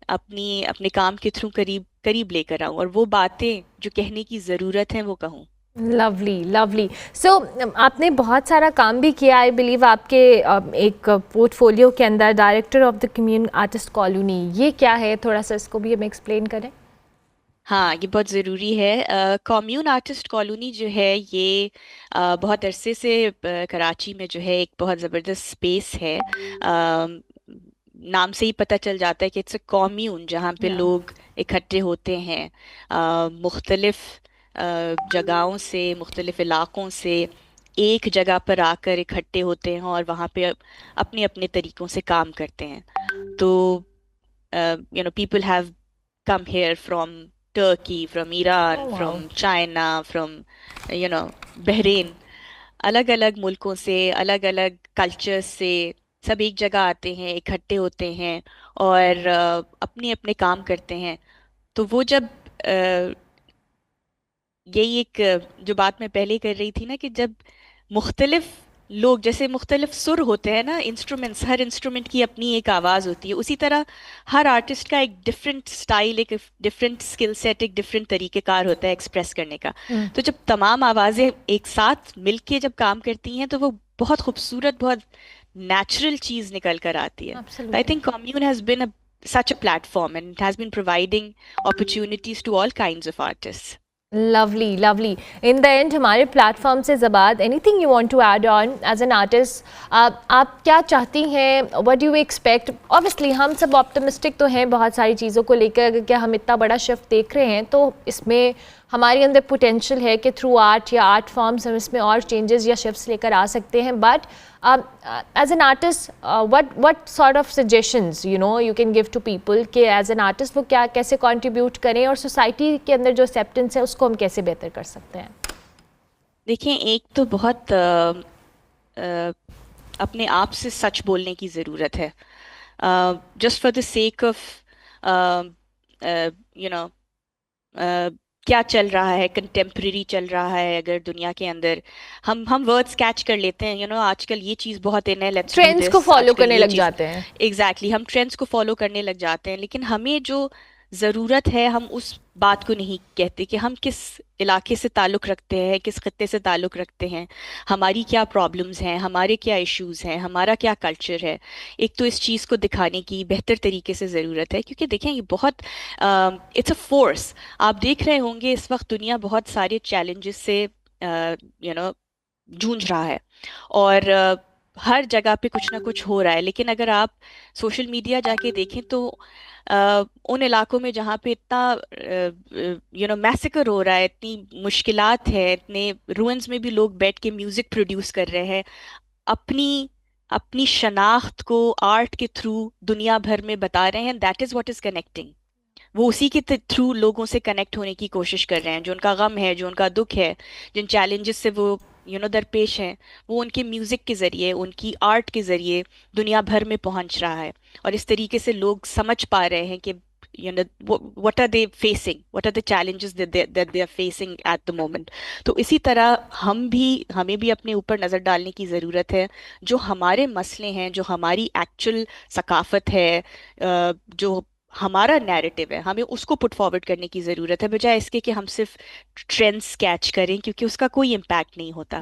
अपने काम के थ्रू करीब करीब लेकर आऊँ, और वो बातें जो कहने की ज़रूरत है वो कहूँ। Lovely lovely. सो आपने बहुत सारा काम भी किया, आई बिलीव आपके एक पोर्टफोलियो के अंदर director of the commune artist colony, ये क्या है? थोड़ा सा इसको भी हमें एक्सप्लेन करें। हाँ, ये बहुत ज़रूरी है। कम्यून आर्टिस्ट कॉलोनी जो है ये बहुत अरसे से कराची में जो है एक बहुत ज़बरदस्त स्पेस है। नाम से ही पता चल जाता है कि इट्स अ कॉम्यून, जहाँ पे लोग इकट्ठे होते हैं, मुख्तलिफ जगहों से, मुख्तलिफ़ इलाक़ों से एक जगह पर आकर इकट्ठे होते हैं और वहाँ पे अपने अपने तरीक़ों से काम करते हैं। तो people have come here from Turkey, from Iran, Oh, wow. from China, from Bahrain, अलग अलग मुल्कों से, अलग अलग कल्चर्स से सब एक जगह आते हैं, इकट्ठे होते हैं और अपने अपने काम करते हैं। तो वो जब यही एक जो बात मैं पहले कर रही थी ना, कि जब मुख्तलिफ लोग, जैसे मुख्तलिफ सुर होते हैं ना, इंस्ट्रूमेंट्स, हर इंस्ट्रूमेंट की अपनी एक आवाज़ होती है, उसी तरह हर आर्टिस्ट का एक डिफरेंट स्टाइल, एक डिफरेंट स्किल सेट, एक डिफरेंट तरीक़ेकार होता है एक्सप्रेस करने का। तो जब तमाम आवाज़ें एक साथ मिलके जब काम करती हैं तो वो बहुत खूबसूरत, बहुत नेचुरल चीज़ निकल कर आती है। I think commune has been such a platform and it has been providing opportunities to all kinds of artists. Lovely, lovely. In the end, हमारे प्लेटफॉर्म से ज़बाद, anything you want to add on as an artist? आप क्या चाहती हैं? What do you expect? Obviously, हम सब optimistic तो हैं बहुत सारी चीज़ों को लेकर, क्या हम इतना बड़ा शिफ्ट देख रहे हैं, तो इसमें हमारे अंदर पोटेंशियल है कि थ्रू आर्ट या आर्ट फॉर्म्स हम इसमें और चेंजेस या शिफ्ट्स लेकर आ सकते हैं। But as an artist, what sort of suggestions you can give to people कि एज एन आर्टिस्ट वो क्या कैसे कंट्रीब्यूट करें और सोसाइटी के अंदर जो एक्सेप्टेंस है उसको हम कैसे बेहतर कर सकते हैं? देखिए, एक तो बहुत अपने आप से सच बोलने की ज़रूरत है, just for the sake of क्या चल रहा है, कंटेम्प्रेरी चल रहा है अगर दुनिया के अंदर, हम वर्ड्स कैच कर लेते हैं, आजकल ये चीज़ बहुत इन है, लेट्स ट्रेंड्स को फॉलो करने लग जाते हैं। एग्जैक्टली, हम ट्रेंड्स को फॉलो करने लग जाते हैं, लेकिन हमें जो ज़रूरत है हम उस बात को नहीं कहते कि हम किस इलाके से ताल्लुक़ रखते हैं, किस खत्ते से ताल्लुक़ रखते हैं, हमारी क्या प्रॉब्लम्स हैं, हमारे क्या इश्यूज़ हैं, हमारा क्या कल्चर है। एक तो इस चीज़ को दिखाने की बेहतर तरीके से ज़रूरत है, क्योंकि देखें ये बहुत इट्स अ फोर्स। आप देख रहे होंगे इस वक्त दुनिया बहुत सारे चैलेंजेस से जूझ रहा है और हर जगह पे कुछ ना कुछ हो रहा है, लेकिन अगर आप सोशल मीडिया जाके देखें तो उन इलाकों में जहाँ पे इतना मैसेकर हो रहा है, इतनी मुश्किलात है, इतने रुइंस में भी लोग बैठ के म्यूज़िक प्रोड्यूस कर रहे हैं, अपनी शनाख्त को आर्ट के थ्रू दुनिया भर में बता रहे हैं। That is what is connecting. वो उसी के थ्रू लोगों से कनेक्ट होने की कोशिश कर रहे हैं, जो उनका गम है, जो उनका दुख है, जिन चैलेंजेस से वो दरपेश हैं, वो उनके म्यूज़िक के ज़रिए, उनकी आर्ट के ज़रिए दुनिया भर में पहुंच रहा है। और इस तरीके से लोग समझ पा रहे हैं कि what are they facing, what are the challenges that they are facing at the moment. तो इसी तरह हमें भी अपने ऊपर नज़र डालने की ज़रूरत है। जो हमारे मसले हैं, जो हमारी एक्चुअल सकाफ़त है, जो हमारा नैरेटिव है, हमें उसको पुट फॉरवर्ड करने की ज़रूरत है, बजाय इसके कि हम सिर्फ ट्रेंड्स कैच करें, क्योंकि उसका कोई इम्पैक्ट नहीं होता।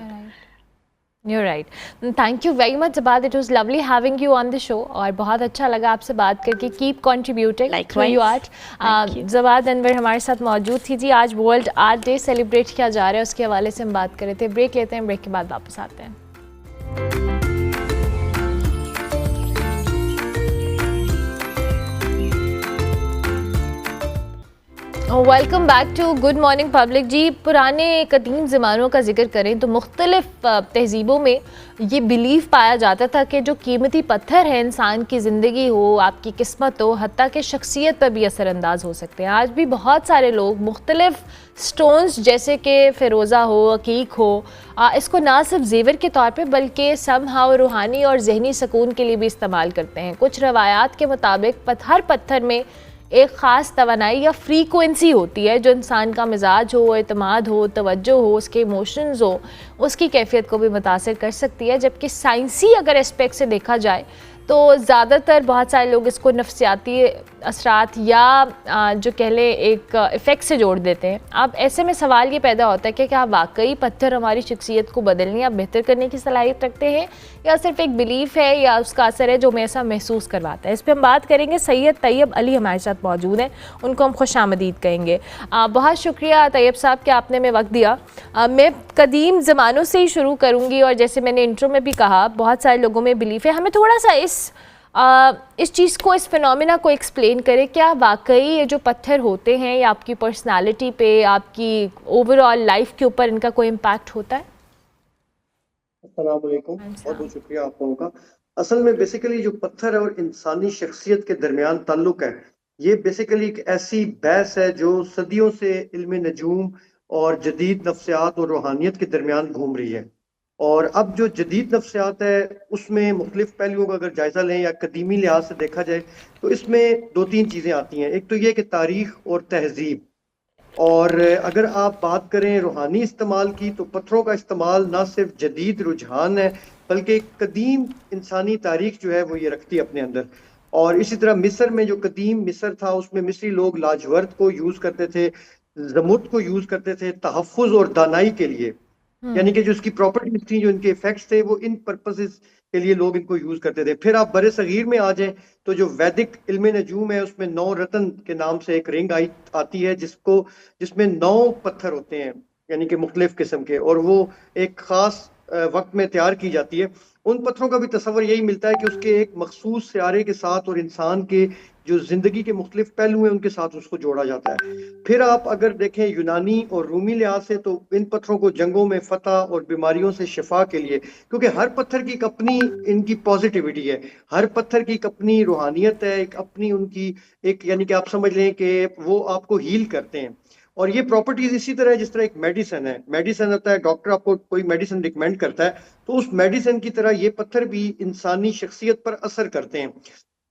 You're right. Thank you very much, Zabad. It was lovely having you on the show. और बहुत अच्छा लगा आपसे बात करके. Keep contributing through your art. Zabad Anwar हमारे साथ मौजूद थी जी. आज वर्ल्ड आर्ट डे सेलिब्रेट किया जा रहा है, उसके हवाले से हम बात कर रहे थे. ब्रेक लेते हैं, ब्रेक के बाद वापस आते हैं. Welcome back to good morning public ji. पुराने कदीम ज़मानों का जिक्र करें तो मुख्तलिफ़ तहज़ीबों में ये बिलीव पाया जाता था कि जो कीमती पत्थर है, इंसान की ज़िंदगी हो, आपकी किस्मत हो, हत्ता कि शख्सियत पर भी असरअंदाज हो सकते हैं. आज भी बहुत सारे लोग मुख्तलिफ़ स्टोन्स जैसे कि फ़िरोज़ा हो, अकीक हो, इसको ना सिर्फ जेवर के तौर पे बल्कि समहाउ रूहानी और जहनी सुकून के लिए भी इस्तेमाल करते हैं. कुछ रवायात के मुताबिक हर पत्थर में एक ख़ास तवानाई या फ्रीक्वेंसी होती है जो इंसान का मिजाज हो, एतमाद हो, तवज्जो हो, उसके इमोशंस हो, उसकी कैफियत को भी मुतासिर कर सकती है. जबकि साइंसी अगर एस्पेक्ट से देखा जाए तो ज़्यादातर बहुत सारे लोग इसको नफ्सियाती असरात या जो कह लें एक इफ़ेक्ट से जोड़ देते हैं. अब ऐसे में सवाल ये पैदा होता है कि क्या वाकई पत्थर हमारी शख्सियत को बदलने या बेहतर करने की सलाहियत रखते हैं, या सिर्फ एक बिलीफ है या उसका असर है जो हमें ऐसा महसूस करवाता है. इस पर हम बात करेंगे. सैयद तैयब अली हमारे साथ मौजूद हैं, उनको हम खुशामदीद कहेंगे. बहुत शुक्रिया तैयब साहब कि आपने हमें वक्त दिया. मैं कदीम ज़मानों से ही शुरू करूँगी और जैसे मैंने इंट्रो में भी कहा, बहुत सारे लोगों में बिलीफ है. हमें थोड़ा सा इस इस चीज़ को, इस फिनोमिना को एक्सप्लेन करें। क्या वाकई ये जो पत्थर होते हैं ये आपकी पर्सनालिटी पे, आपकी ओवरऑल लाइफ के ऊपर इनका कोई इम्पैक्ट होता है? अस्सलाम वालेकुम, बहुत बहुत शुक्रिया आप लोगों का। असल में बेसिकली जो पत्थर और इंसानी शख्सियत के दरमियान ताल्लुक है, ये बेसिकली एक ऐसी बहस है जो सदियों से इल्म नजूम और जदीद नफ्सियात और रूहानियत के दरमियान घूम रही है। और अब जो जदीद नफ्सियात है उसमें मुख्तलिफ पहलुओं का अगर जायजा लें या कदीमी लिहाज से देखा जाए तो इसमें दो तीन चीज़ें आती हैं। एक तो ये कि तारीख और तहजीब, और अगर आप बात करें रूहानी इस्तेमाल की तो पत्थरों का इस्तेमाल ना सिर्फ जदीद रुझान है बल्कि कदीम इंसानी तारीख जो है वो ये रखती है अपने अंदर। और इसी तरह मिस्र में जो कदीम मिस्र था उसमें मिस्री लोग लाजवर्द को यूज करते थे, जमुत को यूज करते थे तहफ़्फ़ुज़ और दानाई के लिए, यानी कि जो उसकी प्रॉपर्टीज थी, जो इनके इफेक्ट्स थे, वो इन पर्पसेस के लिए लोग इनको यूज करते थे। फिर आप बड़े सगीर में आ जाएं तो जो वैदिक इल्म नजूम है उसमें 9 रत्न के नाम से एक रिंग आती है जिसमें 9 पत्थर होते हैं, यानी कि मुख्तलिफ किस्म के, और वो एक खास वक्त में तैयार की जाती है। उन पत्थरों का भी तस्वर यही मिलता है कि उसके एक मखसूस सियारे के साथ और इंसान के जो जिंदगी के मुख्तलिफ पहलू हैं उनके साथ उसको जोड़ा जाता है। फिर आप अगर देखें यूनानी और रूमी लिहाज से तो इन पत्थरों को जंगों में फतह और बीमारियों से शिफा के लिए, क्योंकि हर पत्थर की एक अपनी इनकी पॉजिटिविटी है, हर पत्थर की एक अपनी रूहानियत है, एक अपनी उनकी एक, यानी कि आप समझ लें कि वो आपको हील करते हैं। और ये प्रॉपर्टीज इसी तरह है जिस तरह एक मेडिसिन है, मेडिसिन होता है, डॉक्टर आपको कोई मेडिसिन रिकमेंड करता है तो उस मेडिसिन की तरह ये पत्थर भी इंसानी शख्सियत पर असर करते हैं।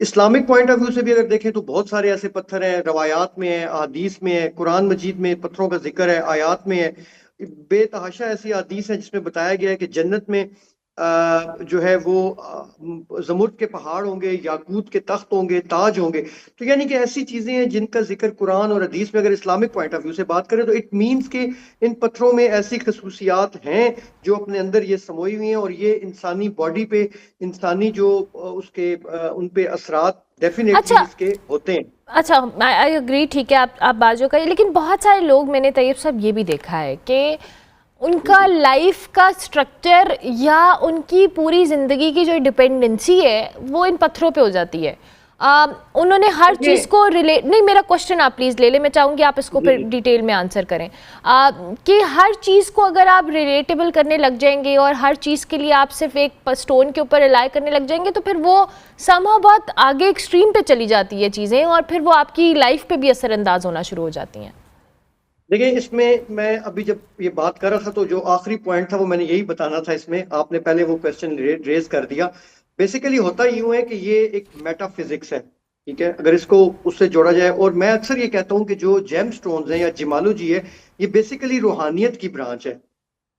इस्लामिक पॉइंट ऑफ व्यू से भी अगर देखें तो बहुत सारे ऐसे पत्थर हैं, रवायात में है, अहादीस में है, कुरान मजीद में पत्थरों का जिक्र है, आयात में है, बेतहाशा ऐसी अहादीस है जिसमें बताया गया है कि जन्नत में जो है वो जमुर्द के पहाड़ होंगे, याकूत के तख्त होंगे, ताज होंगे। तो यानी कि ऐसी चीजें हैं जिनका जिक्र कुरान और हदीस में अगर इस्लामिक पॉइंट ऑफ व्यू से बात करें तो इट मीन्स के इन पत्थरों में ऐसी खसूसियात हैं जो अपने अंदर ये समोई हुई हैं, और ये इंसानी बॉडी पे, इंसानी जो उसके उन पे असरात डेफिनेटली अच्छा इसके होते हैं। अच्छा, आई एग्री, ठीक है, आप बाजू का, लेकिन बहुत सारे लोग, मैंने तैयब साहब ये भी देखा है कि उनका लाइफ का स्ट्रक्चर या उनकी पूरी ज़िंदगी की जो डिपेंडेंसी है वो इन पत्थरों पे हो जाती है। उन्होंने हर चीज़ को रिलेट, नहीं, मेरा क्वेश्चन आप प्लीज़ ले लें, मैं चाहूँगी आप इसको फिर डिटेल में आंसर करें, कि हर चीज़ को अगर आप रिलेटेबल करने लग जाएंगे और हर चीज़ के लिए आप सिर्फ एक स्टोन के ऊपर रिलाई करने लग जाएंगे तो फिर वो समहाउ बहुत आगे एक्सट्रीम पे चली जाती है चीज़ें, और फिर वो आपकी लाइफ पे भी असरअंदाज होना शुरू हो जाती हैं। देखिए, इसमें मैं अभी जब ये बात कर रहा था तो जो आखिरी पॉइंट था वो मैंने यही बताना था, इसमें आपने पहले वो क्वेश्चन रेज कर दिया। बेसिकली होता यूं है कि ये एक मेटाफिजिक्स है, ठीक है, अगर इसको उससे जोड़ा जाए। और मैं अक्सर ये कहता हूं कि जो जेम स्टोन्स हैं या जिमालोजी है, ये बेसिकली रूहानियत की ब्रांच है,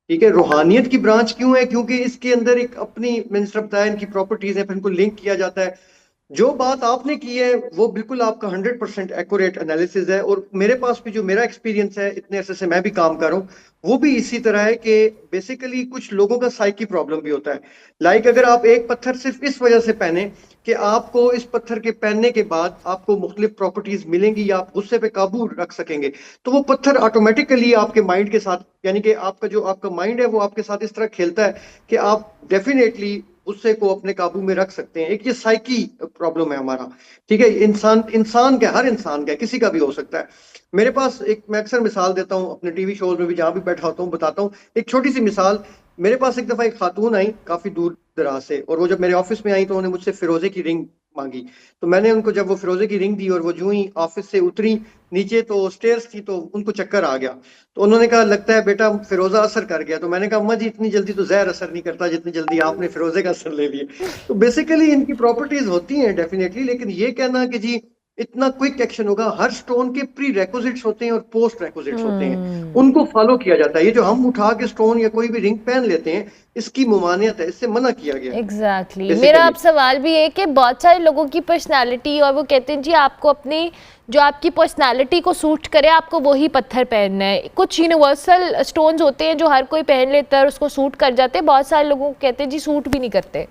ठीक है। रूहानियत की ब्रांच क्यों है? क्योंकि इसके अंदर एक अपनी, मैंने बताया, इनकी प्रॉपर्टीज है, फिर इनको लिंक किया जाता है। जो बात आपने की है वो बिल्कुल आपका 100% एक्यूरेट एनालिसिस है, और मेरे पास भी जो मेरा एक्सपीरियंस है, इतने अरसे से मैं भी काम कर रहा हूँ, वो भी इसी तरह है कि बेसिकली कुछ लोगों का साइकी प्रॉब्लम भी होता है। लाइक अगर आप एक पत्थर सिर्फ इस वजह से पहने कि आपको इस पत्थर के पहनने के बाद आपको मुख्तलिफ प्रॉपर्टीज मिलेंगी या आप गुस्से पे काबू रख सकेंगे, तो वो पत्थर ऑटोमेटिकली आपके माइंड के साथ, यानी कि आपका माइंड है वो आपके साथ इस तरह खेलता है कि आप डेफिनेटली गुस्से को अपने काबू में रख सकते हैं। एक ये साइकी प्रॉब्लम है हमारा, ठीक है। इंसान का, हर इंसान का, किसी का भी हो सकता है। मेरे पास एक, मैं अक्सर मिसाल देता हूँ अपने टीवी शोज में भी, जहां भी बैठा होता हूँ बताता हूँ एक छोटी सी मिसाल। मेरे पास एक दफा एक खातून आई काफी दूर दराज से, और वो जब मेरे ऑफिस में आई तो उन्होंने मुझसे फिरोजे की रिंग मांगी। तो मैंने उनको जब वो फिरोजे की रिंग दी और वो जो ही ऑफिस से उतरी नीचे तो स्टेयर्स थी तो उनको चक्कर आ गया। तो उन्होंने कहा लगता है बेटा फिरोजा असर कर गया। तो मैंने कहा अम्मा जी इतनी जल्दी तो जहर असर नहीं करता जितनी जल्दी आपने फिरोजे का असर ले लिया। तो बेसिकली इनकी प्रॉपर्टीज होती हैं डेफिनेटली, लेकिन ये कहना कि जी इतना क्विक एक्शन होगा, हर स्टोन के प्री रेक्विजिट्स होते हैं और पोस्ट रेक्विजिट्स होते हैं, उनको फॉलो किया जाता है। ये जो हम उठा के स्टोन या कोई भी रिंग पहन लेते हैं, इसकी मुमानियत है, इससे मना किया गया। एग्जैक्टली मेरा अब सवाल भी है कि बहुत सारे लोगों की पर्सनालिटी, और वो कहते हैं जी आपको अपनी, जो आपकी पर्सनालिटी को सूट करे आपको वही पत्थर पहनना है। कुछ यूनिवर्सल स्टोन्स होते हैं जो हर कोई पहन लेता है और उसको सूट कर जाते हैं, बहुत सारे लोगों को कहते हैं जी सूट भी नहीं करते।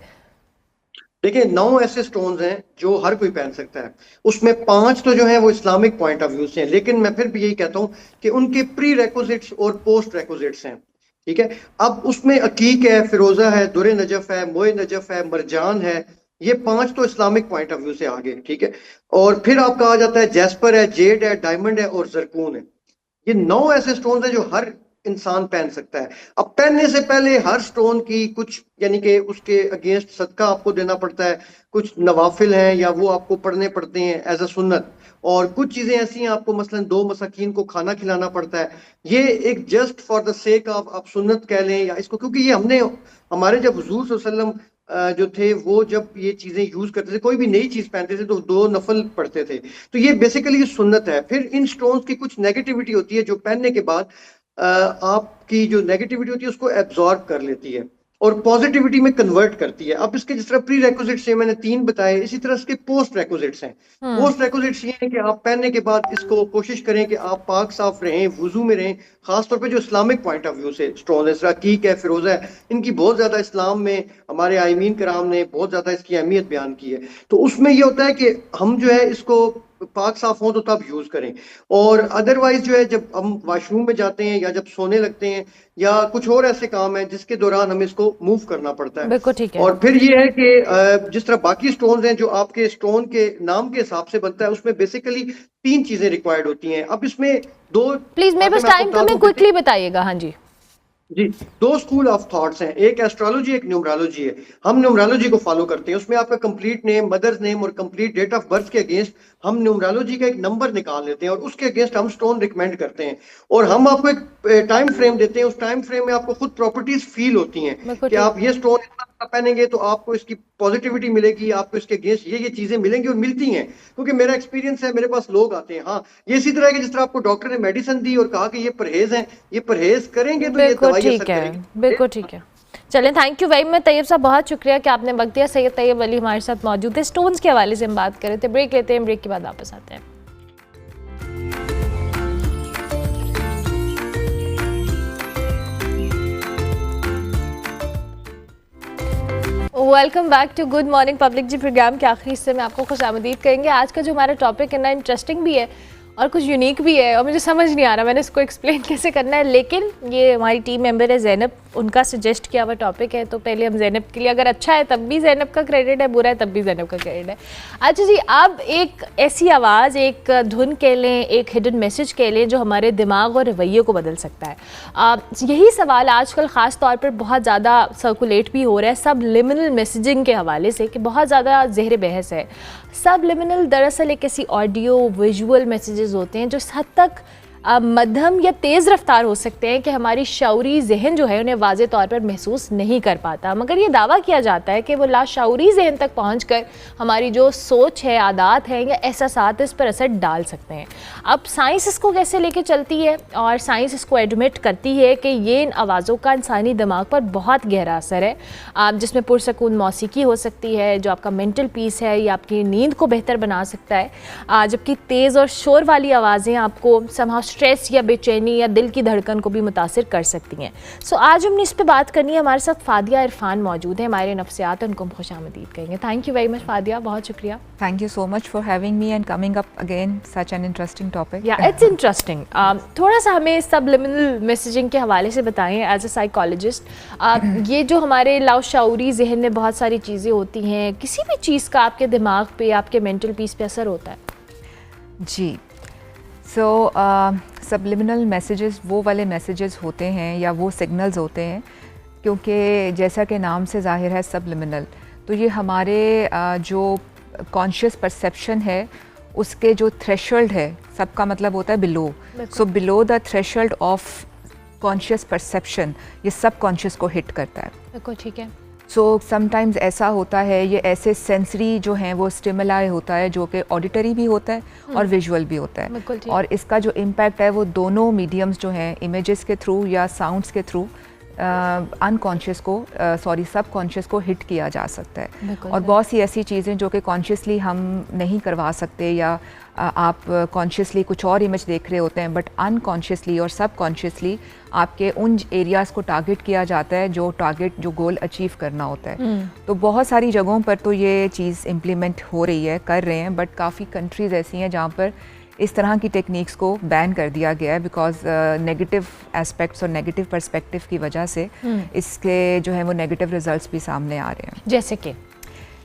देखिए 9 ऐसे स्टोन्स हैं जो हर कोई पहन सकता है, उसमें 5 तो जो है वो इस्लामिक पॉइंट ऑफ व्यू से हैं, लेकिन मैं फिर भी यही कहता हूं कि उनके प्री रेक्विजिट्स और पोस्ट रेक्विजिट्स हैं, ठीक है। अब उसमें अकीक है, फिरोजा है, दुरे नजफ है, मोए नजफ है, मरजान है, ये 5 तो इस्लामिक पॉइंट ऑफ व्यू से आगे, ठीक है। और फिर आपका आ जाता है जैस्पर है, जेड है, डायमंड है और जरकून है। ये 9 ऐसे स्टोन हैं जो हर इंसान पहन सकता है। अब पहनने से पहले हर स्टोन की कुछ यानी कि उसके अगेंस्ट सदका आपको देना पड़ता है, कुछ नवाफिल हैं या वो आपको पढ़ने पड़ते हैं एज अ सुन्नत, और कुछ चीजें ऐसी हैं आपको मसलन 2 मसाकीन को खाना खिलाना पड़ता है। ये एक just for the sake of आप सुन्नत कह लें या इसको, क्योंकि ये हमने हमारे जब हुजूर सल्लल्लाहु अलैहि वसल्लम जो थे वो जब ये चीजें यूज करते थे, कोई भी नई चीज पहनते थे तो 2 नफल पढ़ते थे। तो ये बेसिकली सुन्नत है। फिर इन स्टोन्स की कुछ नेगेटिविटी होती है जो पहनने के बाद आपकी जो नेगेटिविटी होती है उसको एब्जॉर्ब कर लेती है और पॉजिटिविटी में कन्वर्ट करती है। अब इसके जिस तरह प्री रेक्विजिट्स हैं मैंने 3 बताए, इसी तरह इसके पोस्ट रेक्विजिट्स हैं। पोस्ट रेक्विजिट्स ये हैं कि आप पहनने के बाद इसको कोशिश करें कि आप पाक साफ रहें, वुजू में रहें। खासतौर पे जो इस्लामिक पॉइंट ऑफ व्यू से स्टोन है, रकीक है, फिरोजा है, इनकी बहुत ज्यादा इस्लाम में हमारे आइमीन कराम ने बहुत ज्यादा इसकी अहमियत बयान की है। तो उसमें ये होता है कि हम जो है इसको पाक साफ हो तो तब यूज करें, और अदरवाइज जो है जब हम वॉशरूम में जाते हैं या जब सोने लगते हैं या कुछ और ऐसे काम है जिसके दौरान हमें इसको मूव करना पड़ता है। बिल्कुल ठीक है। और फिर ये है कि जिस तरह बाकी स्टोन्स हैं जो आपके स्टोन के नाम के हिसाब से बनता है, उसमें बेसिकली 3 चीजें रिक्वायर्ड होती हैं। अब इसमें 2 प्लीज मेरे पास टाइम कम है, क्विकली बताइएगा। हाँ जी जी, 2 स्कूल ऑफ थॉट्स हैं, एक एस्ट्रोलॉजी एक न्यूमरोलॉजी है। हम न्यूमरोलॉजी को फॉलो करते हैं, उसमें आपका कंप्लीट नेम, मदर्स नेम और कंप्लीट डेट ऑफ बर्थ के अगेंस्ट हम न्यूमरोलॉजी का एक नंबर निकाल लेते हैं और उसके अगेंस्ट हम स्टोन रिकमेंड करते हैं, और हम आपको एक टाइम फ्रेम देते हैं। उस टाइम फ्रेम में आपको खुद प्रॉपर्टीज फील होती हैं कि आप ये स्टोन इतना पहनेंगे तो आपको इसकी पॉजिटिविटी मिलेगी, आपको इसके अगेंस्ट ये चीजें मिलेंगी और मिलती हैं। क्योंकि मेरा एक्सपीरियंस है, मेरे पास लोग आते हैं। हाँ, ये इसी तरह के जिस तरह आपको डॉक्टर ने मेडिसिन दी और कहा कि ये परहेज है, ये परहेज करेंगे तो ये दवाई असर करेगी। बिल्कुल ठीक है। चलें, thank you very much Tayyab साहब, बहुत शुक्रिया कि आपने वक्त दिया। सैयद तैयब अली हमारे साथ मौजूद है, स्टोन्स के हवाले से हम बात कर रहे थे। ब्रेक लेते हैं, ब्रेक के बाद वापस आते हैं। Welcome back to good morning public जी। प्रोग्राम के आखिरी हिस्से में आपको खुशामदीद करेंगे। आज का जो हमारा टॉपिक है ना, इंटरेस्टिंग भी है और कुछ यूनिक भी है, और मुझे समझ नहीं आ रहा मैंने इसको एक्सप्लेन कैसे करना है, लेकिन ये हमारी टीम मेंबर है ज़ैनब, उनका सजेस्ट किया हुआ टॉपिक है, तो पहले हम ज़ैनब के लिए, अगर अच्छा है तब भी ज़ैनब का क्रेडिट है, बुरा है तब भी ज़ैनब का क्रेडिट है। अच्छा जी, अब एक ऐसी आवाज़, एक धुन कह लें, एक हिडन मैसेज कह लें जो हमारे दिमाग और रवैये को बदल सकता है। यही सवाल आजकल ख़ास तौर पर बहुत ज़्यादा सर्कुलेट भी हो रहा है सबलिमिनल मैसेजिंग के हवाले से, कि बहुत ज़्यादा ज़हर बहस है। सबलिमिनल दरअसल एक ऐसी ऑडियो विजुअल मैसेजेस होते हैं जो इस हद तक मध्यम या तेज़ रफ्तार हो सकते हैं कि हमारी शऊरी जहन जो है उन्हें वाज़े तौर पर महसूस नहीं कर पाता, मगर ये दावा किया जाता है कि वो लाशऊरी जहन तक पहुंचकर हमारी जो सोच है, आदात है या एहसासात इस पर असर डाल सकते हैं। अब साइंस इसको कैसे लेके चलती है, और साइंस इसको एडमिट करती है कि ये इन आवाज़ों का इंसानी दिमाग पर बहुत गहरा असर है, जिसमें पुरसकून मौसीकी हो सकती है जो आपका मेंटल पीस है या आपकी नींद को बेहतर बना सकता है, जबकि तेज़ और शोर वाली आवाज़ें आपको समहाउ स्ट्रेस या बेचैनी या दिल की धड़कन को भी मुतासिर कर सकती हैं। सो आज हमने इस पे बात करनी है। हमारे साथ फादिया इरफान मौजूद है, हमारे नफ्सियात, उनको हम खुशामदीद कहेंगे। Thank you very much Fadia, बहुत शुक्रिया। Thank you so much for having me and coming up again such an interesting topic. या इट्स इंटरेस्टिंग। थोड़ा सा हमें सबलिमिनल मैसेजिंग के हवाले से बताएं एज अ साइकोलॉजिस्ट। ये जो हमारे लाशऊरी जहन में बहुत सारी चीज़ें होती हैं, किसी भी चीज़ का आपके दिमाग पे, आपके मेंटल पीस पे असर होता है? जी, सो सबलिमिनल मैसेजेस वो वाले मैसेजेस होते हैं या वो सिग्नल्स होते हैं, क्योंकि जैसा कि नाम से ज़ाहिर है सबलिमिनल, तो ये हमारे जो कॉन्शियस परसेप्शन है उसके जो थ्रेशोल्ड है, सबका मतलब होता है below, so below the threshold of conscious perception ये सब कॉन्शियस को हिट करता है। बिल्कुल ठीक है। सो समटाइम्स ऐसा होता है, ये ऐसे सेंसरी जो हैं वो स्टिमुलाई होता है जो कि ऑडिटरी भी होता है और विजुअल भी होता है, और इसका जो इम्पैक्ट है वो दोनों मीडियम्स जो हैं, इमेजेस के थ्रू या साउंड्स के थ्रू अनकॉन्शियस को सब कॉन्शियस को हिट किया जा सकता है। और बहुत सी ऐसी चीज़ें जो कि कॉन्शियसली हम नहीं करवा सकते, या आप कॉन्शियसली कुछ और इमेज देख रहे होते हैं, बट अनकॉन्शियसली और सब कॉन्शियसली आपके उन एरियाज़ को टारगेट किया जाता है जो गोल अचीव करना होता है। तो बहुत सारी जगहों पर तो ये चीज़ इम्प्लीमेंट हो रही है, कर रहे हैं, बट काफ़ी कंट्रीज़ ऐसी हैं जहाँ पर इस तरह की टेक्निक्स को बैन कर दिया गया है, बिकॉज नेगेटिव एस्पेक्ट्स और नेगेटिव पर्सपेक्टिव की वजह से इसके जो है वो नेगेटिव रिजल्ट्स भी सामने आ रहे हैं।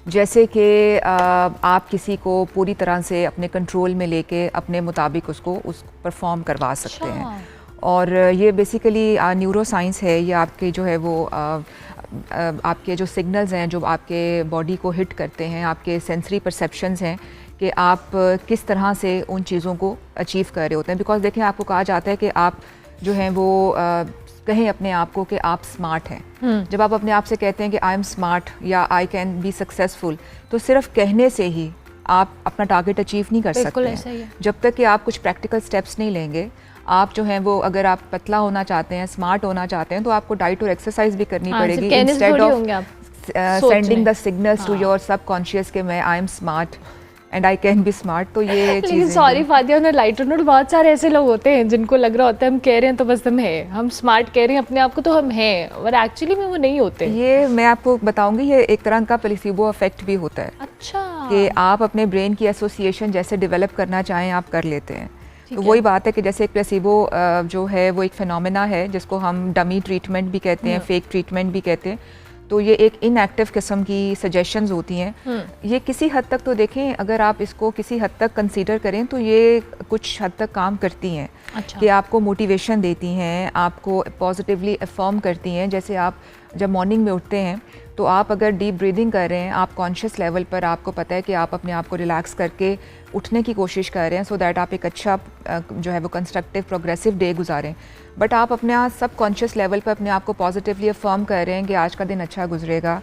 जैसे कि आप किसी को पूरी तरह से अपने कंट्रोल में लेके अपने मुताबिक उसको परफॉर्म करवा सकते हैं। और ये बेसिकली न्यूरो साइंस है, ये आपके जो है वो आपके जो सिग्नल्स हैं जो आपके बॉडी को हिट करते हैं, आपके सेंसरी परसेप्शंस हैं कि आप किस तरह से उन चीज़ों को अचीव कर रहे होते हैं। बिकॉज देखें, आपको कहा जाता है कि आप जो हैं वो कहें अपने आप को कि आप स्मार्ट हैं। जब आप अपने आप से कहते हैं कि आई एम स्मार्ट या आई कैन बी सक्सेसफुल, तो सिर्फ कहने से ही आप अपना टारगेट अचीव नहीं कर सकते हैं। जब तक कि आप कुछ प्रैक्टिकल स्टेप्स नहीं लेंगे, आप जो हैं वो अगर आप पतला होना चाहते हैं, स्मार्ट होना चाहते हैं, तो आपको डाइट और एक्सरसाइज भी करनी पड़ेगी instead of sending the signals to your subconscious कि मैं I am smart and I can be smart. तो ये चीज़ सॉरी फातिया, उन्हें लाइटर नोट बहुत सारे ऐसे लोग होते हैं जिनको लग रहा होता है हम कह रहे हैं तो बस हम हैं, हम स्मार्ट कह रहे हैं अपने आप को तो हम हैं, और एक्चुअली में वो नहीं होते। ये मैं आपको बताऊंगी, ये एक तरह का प्लेसिबो इफेक्ट भी होता है। अच्छा, कि आप अपने ब्रेन की एसोसिएशन जैसे डेवलप करना चाहें आप कर लेते हैं। तो वही बात है कि जैसे एक प्लेसिबो जो है वो एक फिनोमेना है जिसको हम डमी ट्रीटमेंट भी कहते हैं, फेक ट्रीटमेंट भी कहते हैं। तो ये एक इनएक्टिव किस्म की सजेशंस होती हैं। ये किसी हद तक तो देखें, अगर आप इसको किसी हद तक कंसीडर करें तो ये कुछ हद तक काम करती हैं। अच्छा। कि आपको मोटिवेशन देती हैं, आपको पॉजिटिवली अफर्म करती हैं। जैसे आप जब मॉर्निंग में उठते हैं तो आप अगर डीप ब्रीदिंग कर रहे हैं, आप कॉन्शियस लेवल पर आपको पता है कि आप अपने आप को रिलैक्स करके उठने की कोशिश कर रहे हैं सो दैट आप एक अच्छा जो है वो कंस्ट्रक्टिव प्रोग्रेसिव डे गुजारें। बट आप अपने सब कॉन्शियस लेवल पर अपने आप को पॉजिटिवली अफर्म कर रहे हैं कि आज का दिन अच्छा गुजरेगा।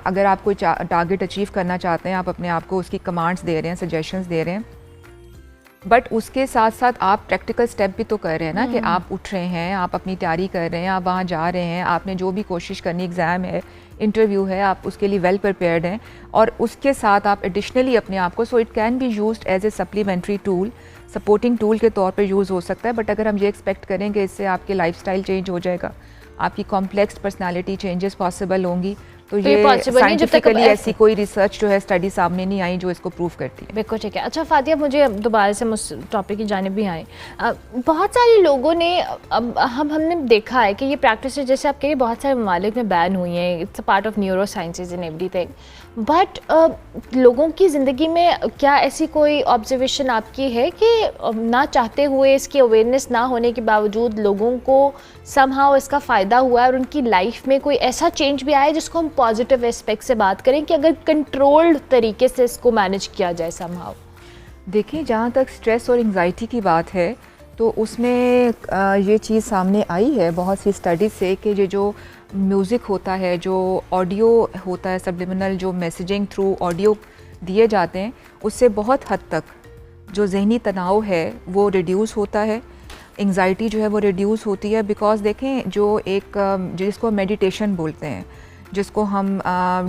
अगर आप कोई टारगेट अचीव करना चाहते हैं, आप अपने आप को उसकी कमांड्स दे रहे हैं, सजेशंस दे रहे हैं। बट उसके साथ साथ आप प्रैक्टिकल स्टेप भी तो कर रहे हैं ना, कि आप उठ रहे हैं, आप अपनी तैयारी कर रहे हैं, आप वहाँ जा रहे हैं, आपने जो भी कोशिश करनी, एग्ज़ाम है, इंटरव्यू है, आप उसके लिए वेल प्रिपेयर्ड हैं। और उसके साथ आप एडिशनली अपने आप को, so it can be used as a supplementary tool, supporting tool के तौर पे यूज़ हो सकता है। बट अगर हम ये एक्सपेक्ट करें कि इससे आपके लाइफस्टाइल चेंज हो जाएगा, आपकी कॉम्प्लेक्स पर्सनालिटी चेंजेस पॉसिबल होंगी, तो ये साइंटिफिकली ऐसी कोई रिसर्च जो है स्टडी सामने नहीं आई जो इसको प्रूव करती है। बिल्कुल ठीक है। अच्छा फातिया, मुझे दोबारा से उस टॉपिक की जानिब भी आए। बहुत सारे लोगों ने हमने देखा है कि ये प्रैक्टिस जैसे आप कहिए बहुत सारे ममालिक में बैन हुई हैं, it's a part of neuro sciences and everything. But लोगों की ज़िंदगी में क्या ऐसी कोई ऑब्जर्वेशन आपकी है कि ना चाहते हुए, इसकी अवेयरनेस ना होने के बावजूद लोगों को समहाउ इसका फ़ायदा हुआ है और उनकी लाइफ में कोई ऐसा चेंज भी आया है जिसको हम पॉजिटिव एस्पेक्ट से बात करें कि अगर कंट्रोल्ड तरीके से इसको मैनेज किया जाए समहाउ? देखिए, जहाँ तक स्ट्रेस और एंग्जाइटी की बात है तो उसमें ये चीज़ सामने आई है बहुत सी स्टडीज़ से कि ये जो म्यूज़िक होता है, जो ऑडियो होता है, सब्लिमिनल जो मैसेजिंग थ्रू ऑडियो दिए जाते हैं, उससे बहुत हद तक जो जहनी तनाव है वो रिड्यूस होता है, एंग्जाइटी जो है वो रिड्यूस होती है। बिकॉज देखें, जो एक जिसको मेडिटेशन बोलते हैं, जिसको हम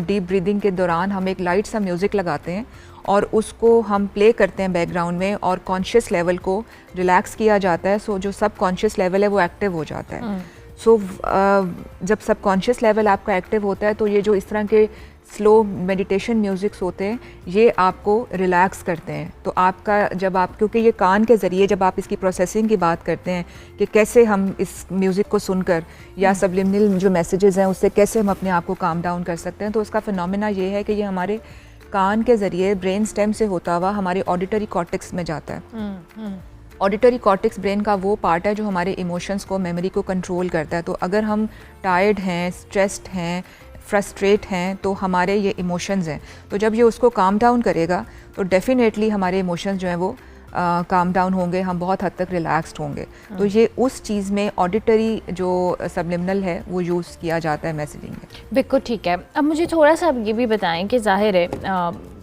डीप ब्रीदिंग के दौरान हम एक लाइट सा म्यूज़िक लगाते हैं और उसको हम प्ले करते हैं बैकग्राउंड में और कॉन्शियस लेवल को रिलैक्स किया जाता है। सो जो सब कॉन्शियस लेवल है वो एक्टिव हो जाता है। सो जब सब कॉन्शियस लेवल आपका एक्टिव होता है तो ये जो इस तरह के स्लो मेडिटेशन म्यूज़िक्स होते हैं ये आपको रिलैक्स करते हैं। तो आपका जब आप, क्योंकि ये कान के ज़रिए जब आप इसकी प्रोसेसिंग की बात करते हैं कि कैसे हम इस म्यूज़िक को सुनकर या सब्लिमिनल जो मैसेजेस हैं उससे कैसे हम अपने आप को काम डाउन कर सकते हैं, तो उसका फिनोमेना ये है कि ये हमारे कान के ज़रिए ब्रेन स्टेम से होता हुआ हमारे ऑडिटरी कॉर्टेक्स में जाता है। ऑडिटरी कॉर्टेक्स ब्रेन का वो पार्ट है जो हमारे इमोशंस को, मेमोरी को कंट्रोल करता है। तो अगर हम टायर्ड हैं, स्ट्रेस्ड हैं, फ्रस्ट्रेट हैं, तो हमारे ये इमोशंस हैं, तो जब ये उसको काम डाउन करेगा तो डेफिनेटली हमारे इमोशंस जो हैं वो काम डाउन होंगे, हम बहुत हद तक रिलैक्स्ड होंगे। तो ये उस चीज़ में ऑडिटरी जो सब्लिमिनल है वो यूज़ किया जाता है मैसेजिंग में। बिल्कुल ठीक है। अब मुझे थोड़ा सा अब ये भी बताएं कि जाहिर है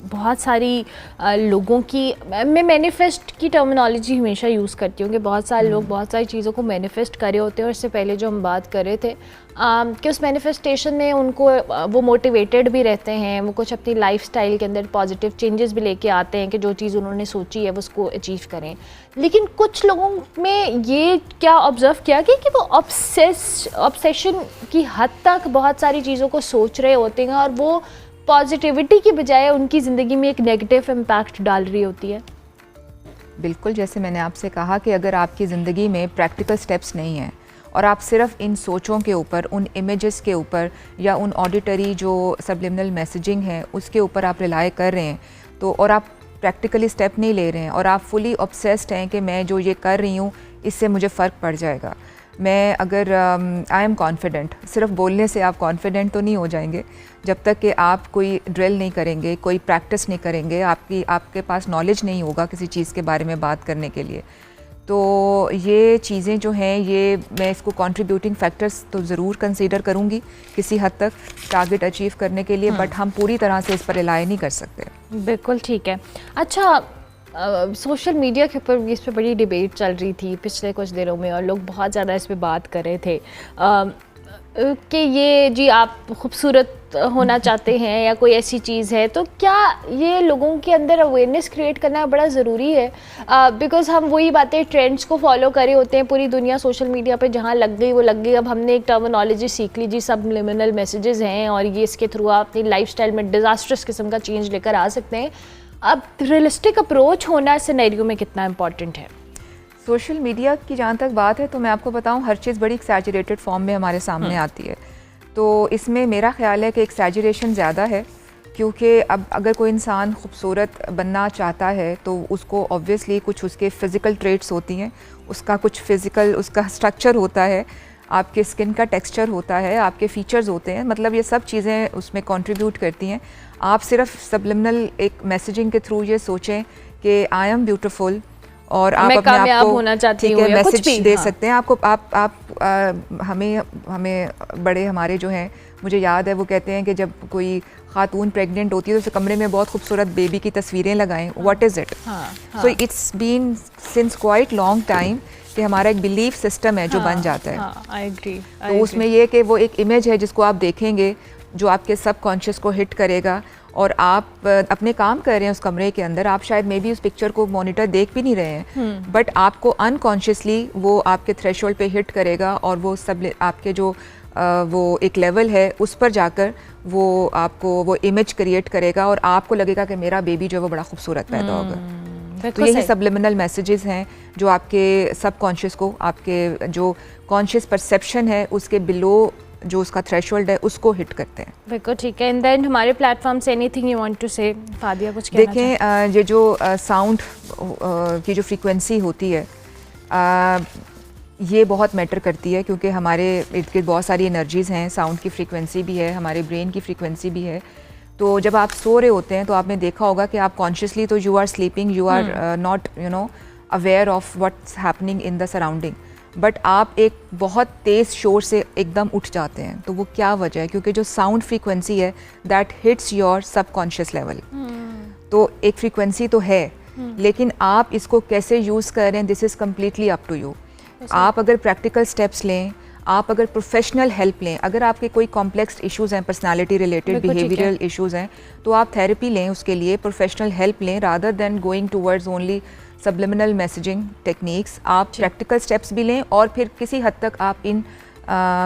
बहुत सारी लोगों की, मैं मैनिफेस्ट की टर्मिनोलॉजी हमेशा यूज़ करती हूँ कि बहुत सारे लोग बहुत सारी चीज़ों को मैनिफेस्ट कर रहे होते हैं। और इससे पहले जो हम बात कर रहे थे कि उस मैनिफेस्टेशन में उनको वो मोटिवेटेड भी रहते हैं, वो कुछ अपनी लाइफस्टाइल के अंदर पॉजिटिव चेंजेस भी लेके आते हैं कि जो चीज़ उन्होंने सोची है वो उसको अचीव करें। लेकिन कुछ लोगों में ये क्या ऑब्ज़र्व किया कि वो ऑब्सेशन की हद तक बहुत सारी चीज़ों को सोच रहे होते हैं और वो पॉजिटिविटी की बजाय उनकी ज़िंदगी में एक नेगेटिव इम्पैक्ट डाल रही होती है। बिल्कुल, जैसे मैंने आपसे कहा कि अगर आपकी ज़िंदगी में प्रैक्टिकल स्टेप्स नहीं हैं और आप सिर्फ इन सोचों के ऊपर, उन इमेजेस के ऊपर या उन ऑडिटरी जो सबलिमिनल मैसेजिंग है उसके ऊपर आप रिलाई कर रहे हैं, तो और आप प्रैक्टिकली स्टेप नहीं ले रहे हैं और आप फुली ऑब्सेस्ड हैं कि मैं जो ये कर रही हूँ इससे मुझे फ़र्क पड़ जाएगा। मैं अगर आई एम कॉन्फिडेंट, सिर्फ बोलने से आप कॉन्फिडेंट तो नहीं हो जाएंगे जब तक कि आप कोई ड्रिल नहीं करेंगे, कोई प्रैक्टिस नहीं करेंगे, आपके पास नॉलेज नहीं होगा किसी चीज़ के बारे में बात करने के लिए। तो ये चीज़ें जो हैं, ये मैं इसको कंट्रीब्यूटिंग फैक्टर्स तो ज़रूर कंसीडर करूँगी किसी हद तक टारगेट अचीव करने के लिए, बट हम पूरी तरह से इस पर रिलाई नहीं कर सकते। बिल्कुल ठीक है। अच्छा, सोशल मीडिया के ऊपर इस पे बड़ी डिबेट चल रही थी पिछले कुछ दिनों में और लोग बहुत ज़्यादा इस पे बात कर रहे थे कि ये जी आप खूबसूरत होना चाहते हैं या कोई ऐसी चीज़ है, तो क्या ये लोगों के अंदर अवेयरनेस क्रिएट करना बड़ा ज़रूरी है? बिकॉज़ हम वही बातें ट्रेंड्स को फॉलो करे होते हैं, पूरी दुनिया सोशल मीडिया पे जहाँ लग गई वो लग गई। अब हमने एक टर्मिनोलॉजी सीख ली जी, सबलिमिनल मैसेजेस हैं और ये इसके थ्रू आप अपनी लाइफस्टाइल में डिज़ास्ट्रस किस्म का चेंज लेकर आ सकते हैं। अब रियलिस्टिक अप्रोच होना सिनेरियो में कितना इम्पॉर्टेंट है? सोशल मीडिया की जहाँ तक बात है तो मैं आपको बताऊँ, हर चीज़ बड़ी एक्सैजरेटेड फॉर्म में हमारे सामने आती है। तो इसमें मेरा ख्याल है कि एक्सैजरेशन ज़्यादा है, क्योंकि अब अगर कोई इंसान खूबसूरत बनना चाहता है तो उसको ऑब्वियसली कुछ उसके फ़िज़िकल ट्रेट्स होती हैं, उसका कुछ फ़िज़िकल उसका स्ट्रक्चर होता है, आपके स्किन का टेक्सचर होता है, आपके फ़ीचर्स होते हैं, मतलब ये सब चीज़ें उसमें कंट्रीब्यूट करती हैं। आप सिर्फ सबलिमिनल एक मैसेजिंग के थ्रू ये सोचें कि आई एम ब्यूटीफुल और आप अपने आप को होना चाहती ठीक हूँ है या कुछ मैसेज भी, दे हाँ। सकते हैं आपको। हमें बड़े हमारे जो हैं, मुझे याद है वो कहते हैं कि जब कोई खातून प्रेग्नेंट होती है तो उस कमरे में बहुत खूबसूरत बेबी की तस्वीरें लगाएं। What is it? So it's been since quite long time कि हमारा एक बिलीफ सिस्टम है जो बन जाता है। I agree. तो उसमें ये कि वो एक इमेज है जिसको आप देखेंगे जो आपके सबकॉन्शियस को हिट करेगा, और आप अपने काम कर रहे हैं उस कमरे के अंदर, आप शायद मे बी उस पिक्चर को मॉनिटर देख भी नहीं रहे हैं, बट आपको अनकॉन्शियसली वो आपके थ्रेशोल्ड पे हिट करेगा और वो सब आपके जो वो एक लेवल है उस पर जाकर वो आपको वो इमेज क्रिएट करेगा और आपको लगेगा कि मेरा बेबी जो है वो बड़ा खूबसूरत पैदा होगा। तो यही सबलिमिनल मैसेजेस हैं जो आपके सबकॉन्शियस को, आपके जो कॉन्शियस परसेप्शन है उसके बिलो जो उसका थ्रेशोल्ड है उसको हिट करते हैं। बिल्कुल ठीक है। एंड देन हमारे प्लेटफॉर्म से anything you want to say, Fadia कुछ कहना चाहें? देखें, ये जो साउंड की जो फ्रीक्वेंसी होती है ये बहुत मैटर करती है, क्योंकि हमारे इर्द गिर्द बहुत सारी एनर्जीज़ हैं, साउंड की फ्रीक्वेंसी भी है, हमारे ब्रेन की फ्रीक्वेंसी भी है। तो जब आप सो रहे होते हैं तो आपने देखा होगा कि आप कॉन्शियसली तो you are sleeping, you are not aware of what's happening in the surrounding, but आप एक बहुत तेज़ शोर से एकदम उठ जाते हैं। तो वो क्या वजह है? क्योंकि जो साउंड फ्रीक्वेंसी है that hits your subconscious level. तो एक फ्रीक्वेंसी तो है, लेकिन आप इसको कैसे यूज़ कर रहे हैं, this is completely up to you. आप अगर प्रैक्टिकल स्टेप्स लें, आप अगर प्रोफेशनल हेल्प लें, अगर आपके कोई कॉम्प्लेक्स इश्यूज़ हैं, पर्सनालिटी रिलेटेड बिहेवियरल इश्यूज़ हैं, तो आप थेरेपी लें, उसके लिए प्रोफेशनल हेल्प लें, rather than going towards only subliminal messaging techniques. आप प्रैक्टिकल स्टेप्स भी लें और फिर किसी हद तक आप इन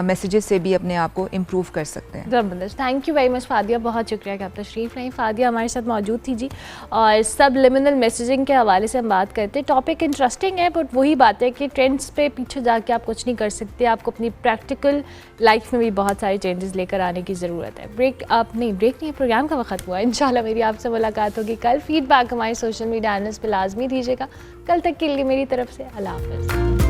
मैसेजेस से भी अपने आप को इम्प्रूव कर सकते हैं। ज़बरदस्त। Thank you very much Fadia, बहुत शुक्रिया कि आप तशरीफ़ लाई। फादिया हमारे साथ मौजूद थी जी, और सबलिमिनल मैसेजिंग के हवाले से हम बात करते हैं। टॉपिक इंटरेस्टिंग है, बट वही बात है कि ट्रेंड्स पे पीछे जाके आप कुछ नहीं कर सकते, आपको अपनी प्रैक्टिकल लाइफ में भी बहुत सारे चेंजेस लेकर आने की ज़रूरत है। ब्रेक नहीं, प्रोग्राम का वक्त हुआ है। इंशाल्लाह मेरी आपसे मुलाकात होगी कल। फीडबैक हमारे सोशल मीडिया हैंडल्स पर लाजमी दीजिएगा। कल तक के लिए मेरी तरफ से अल्लाह हाफ़िज़।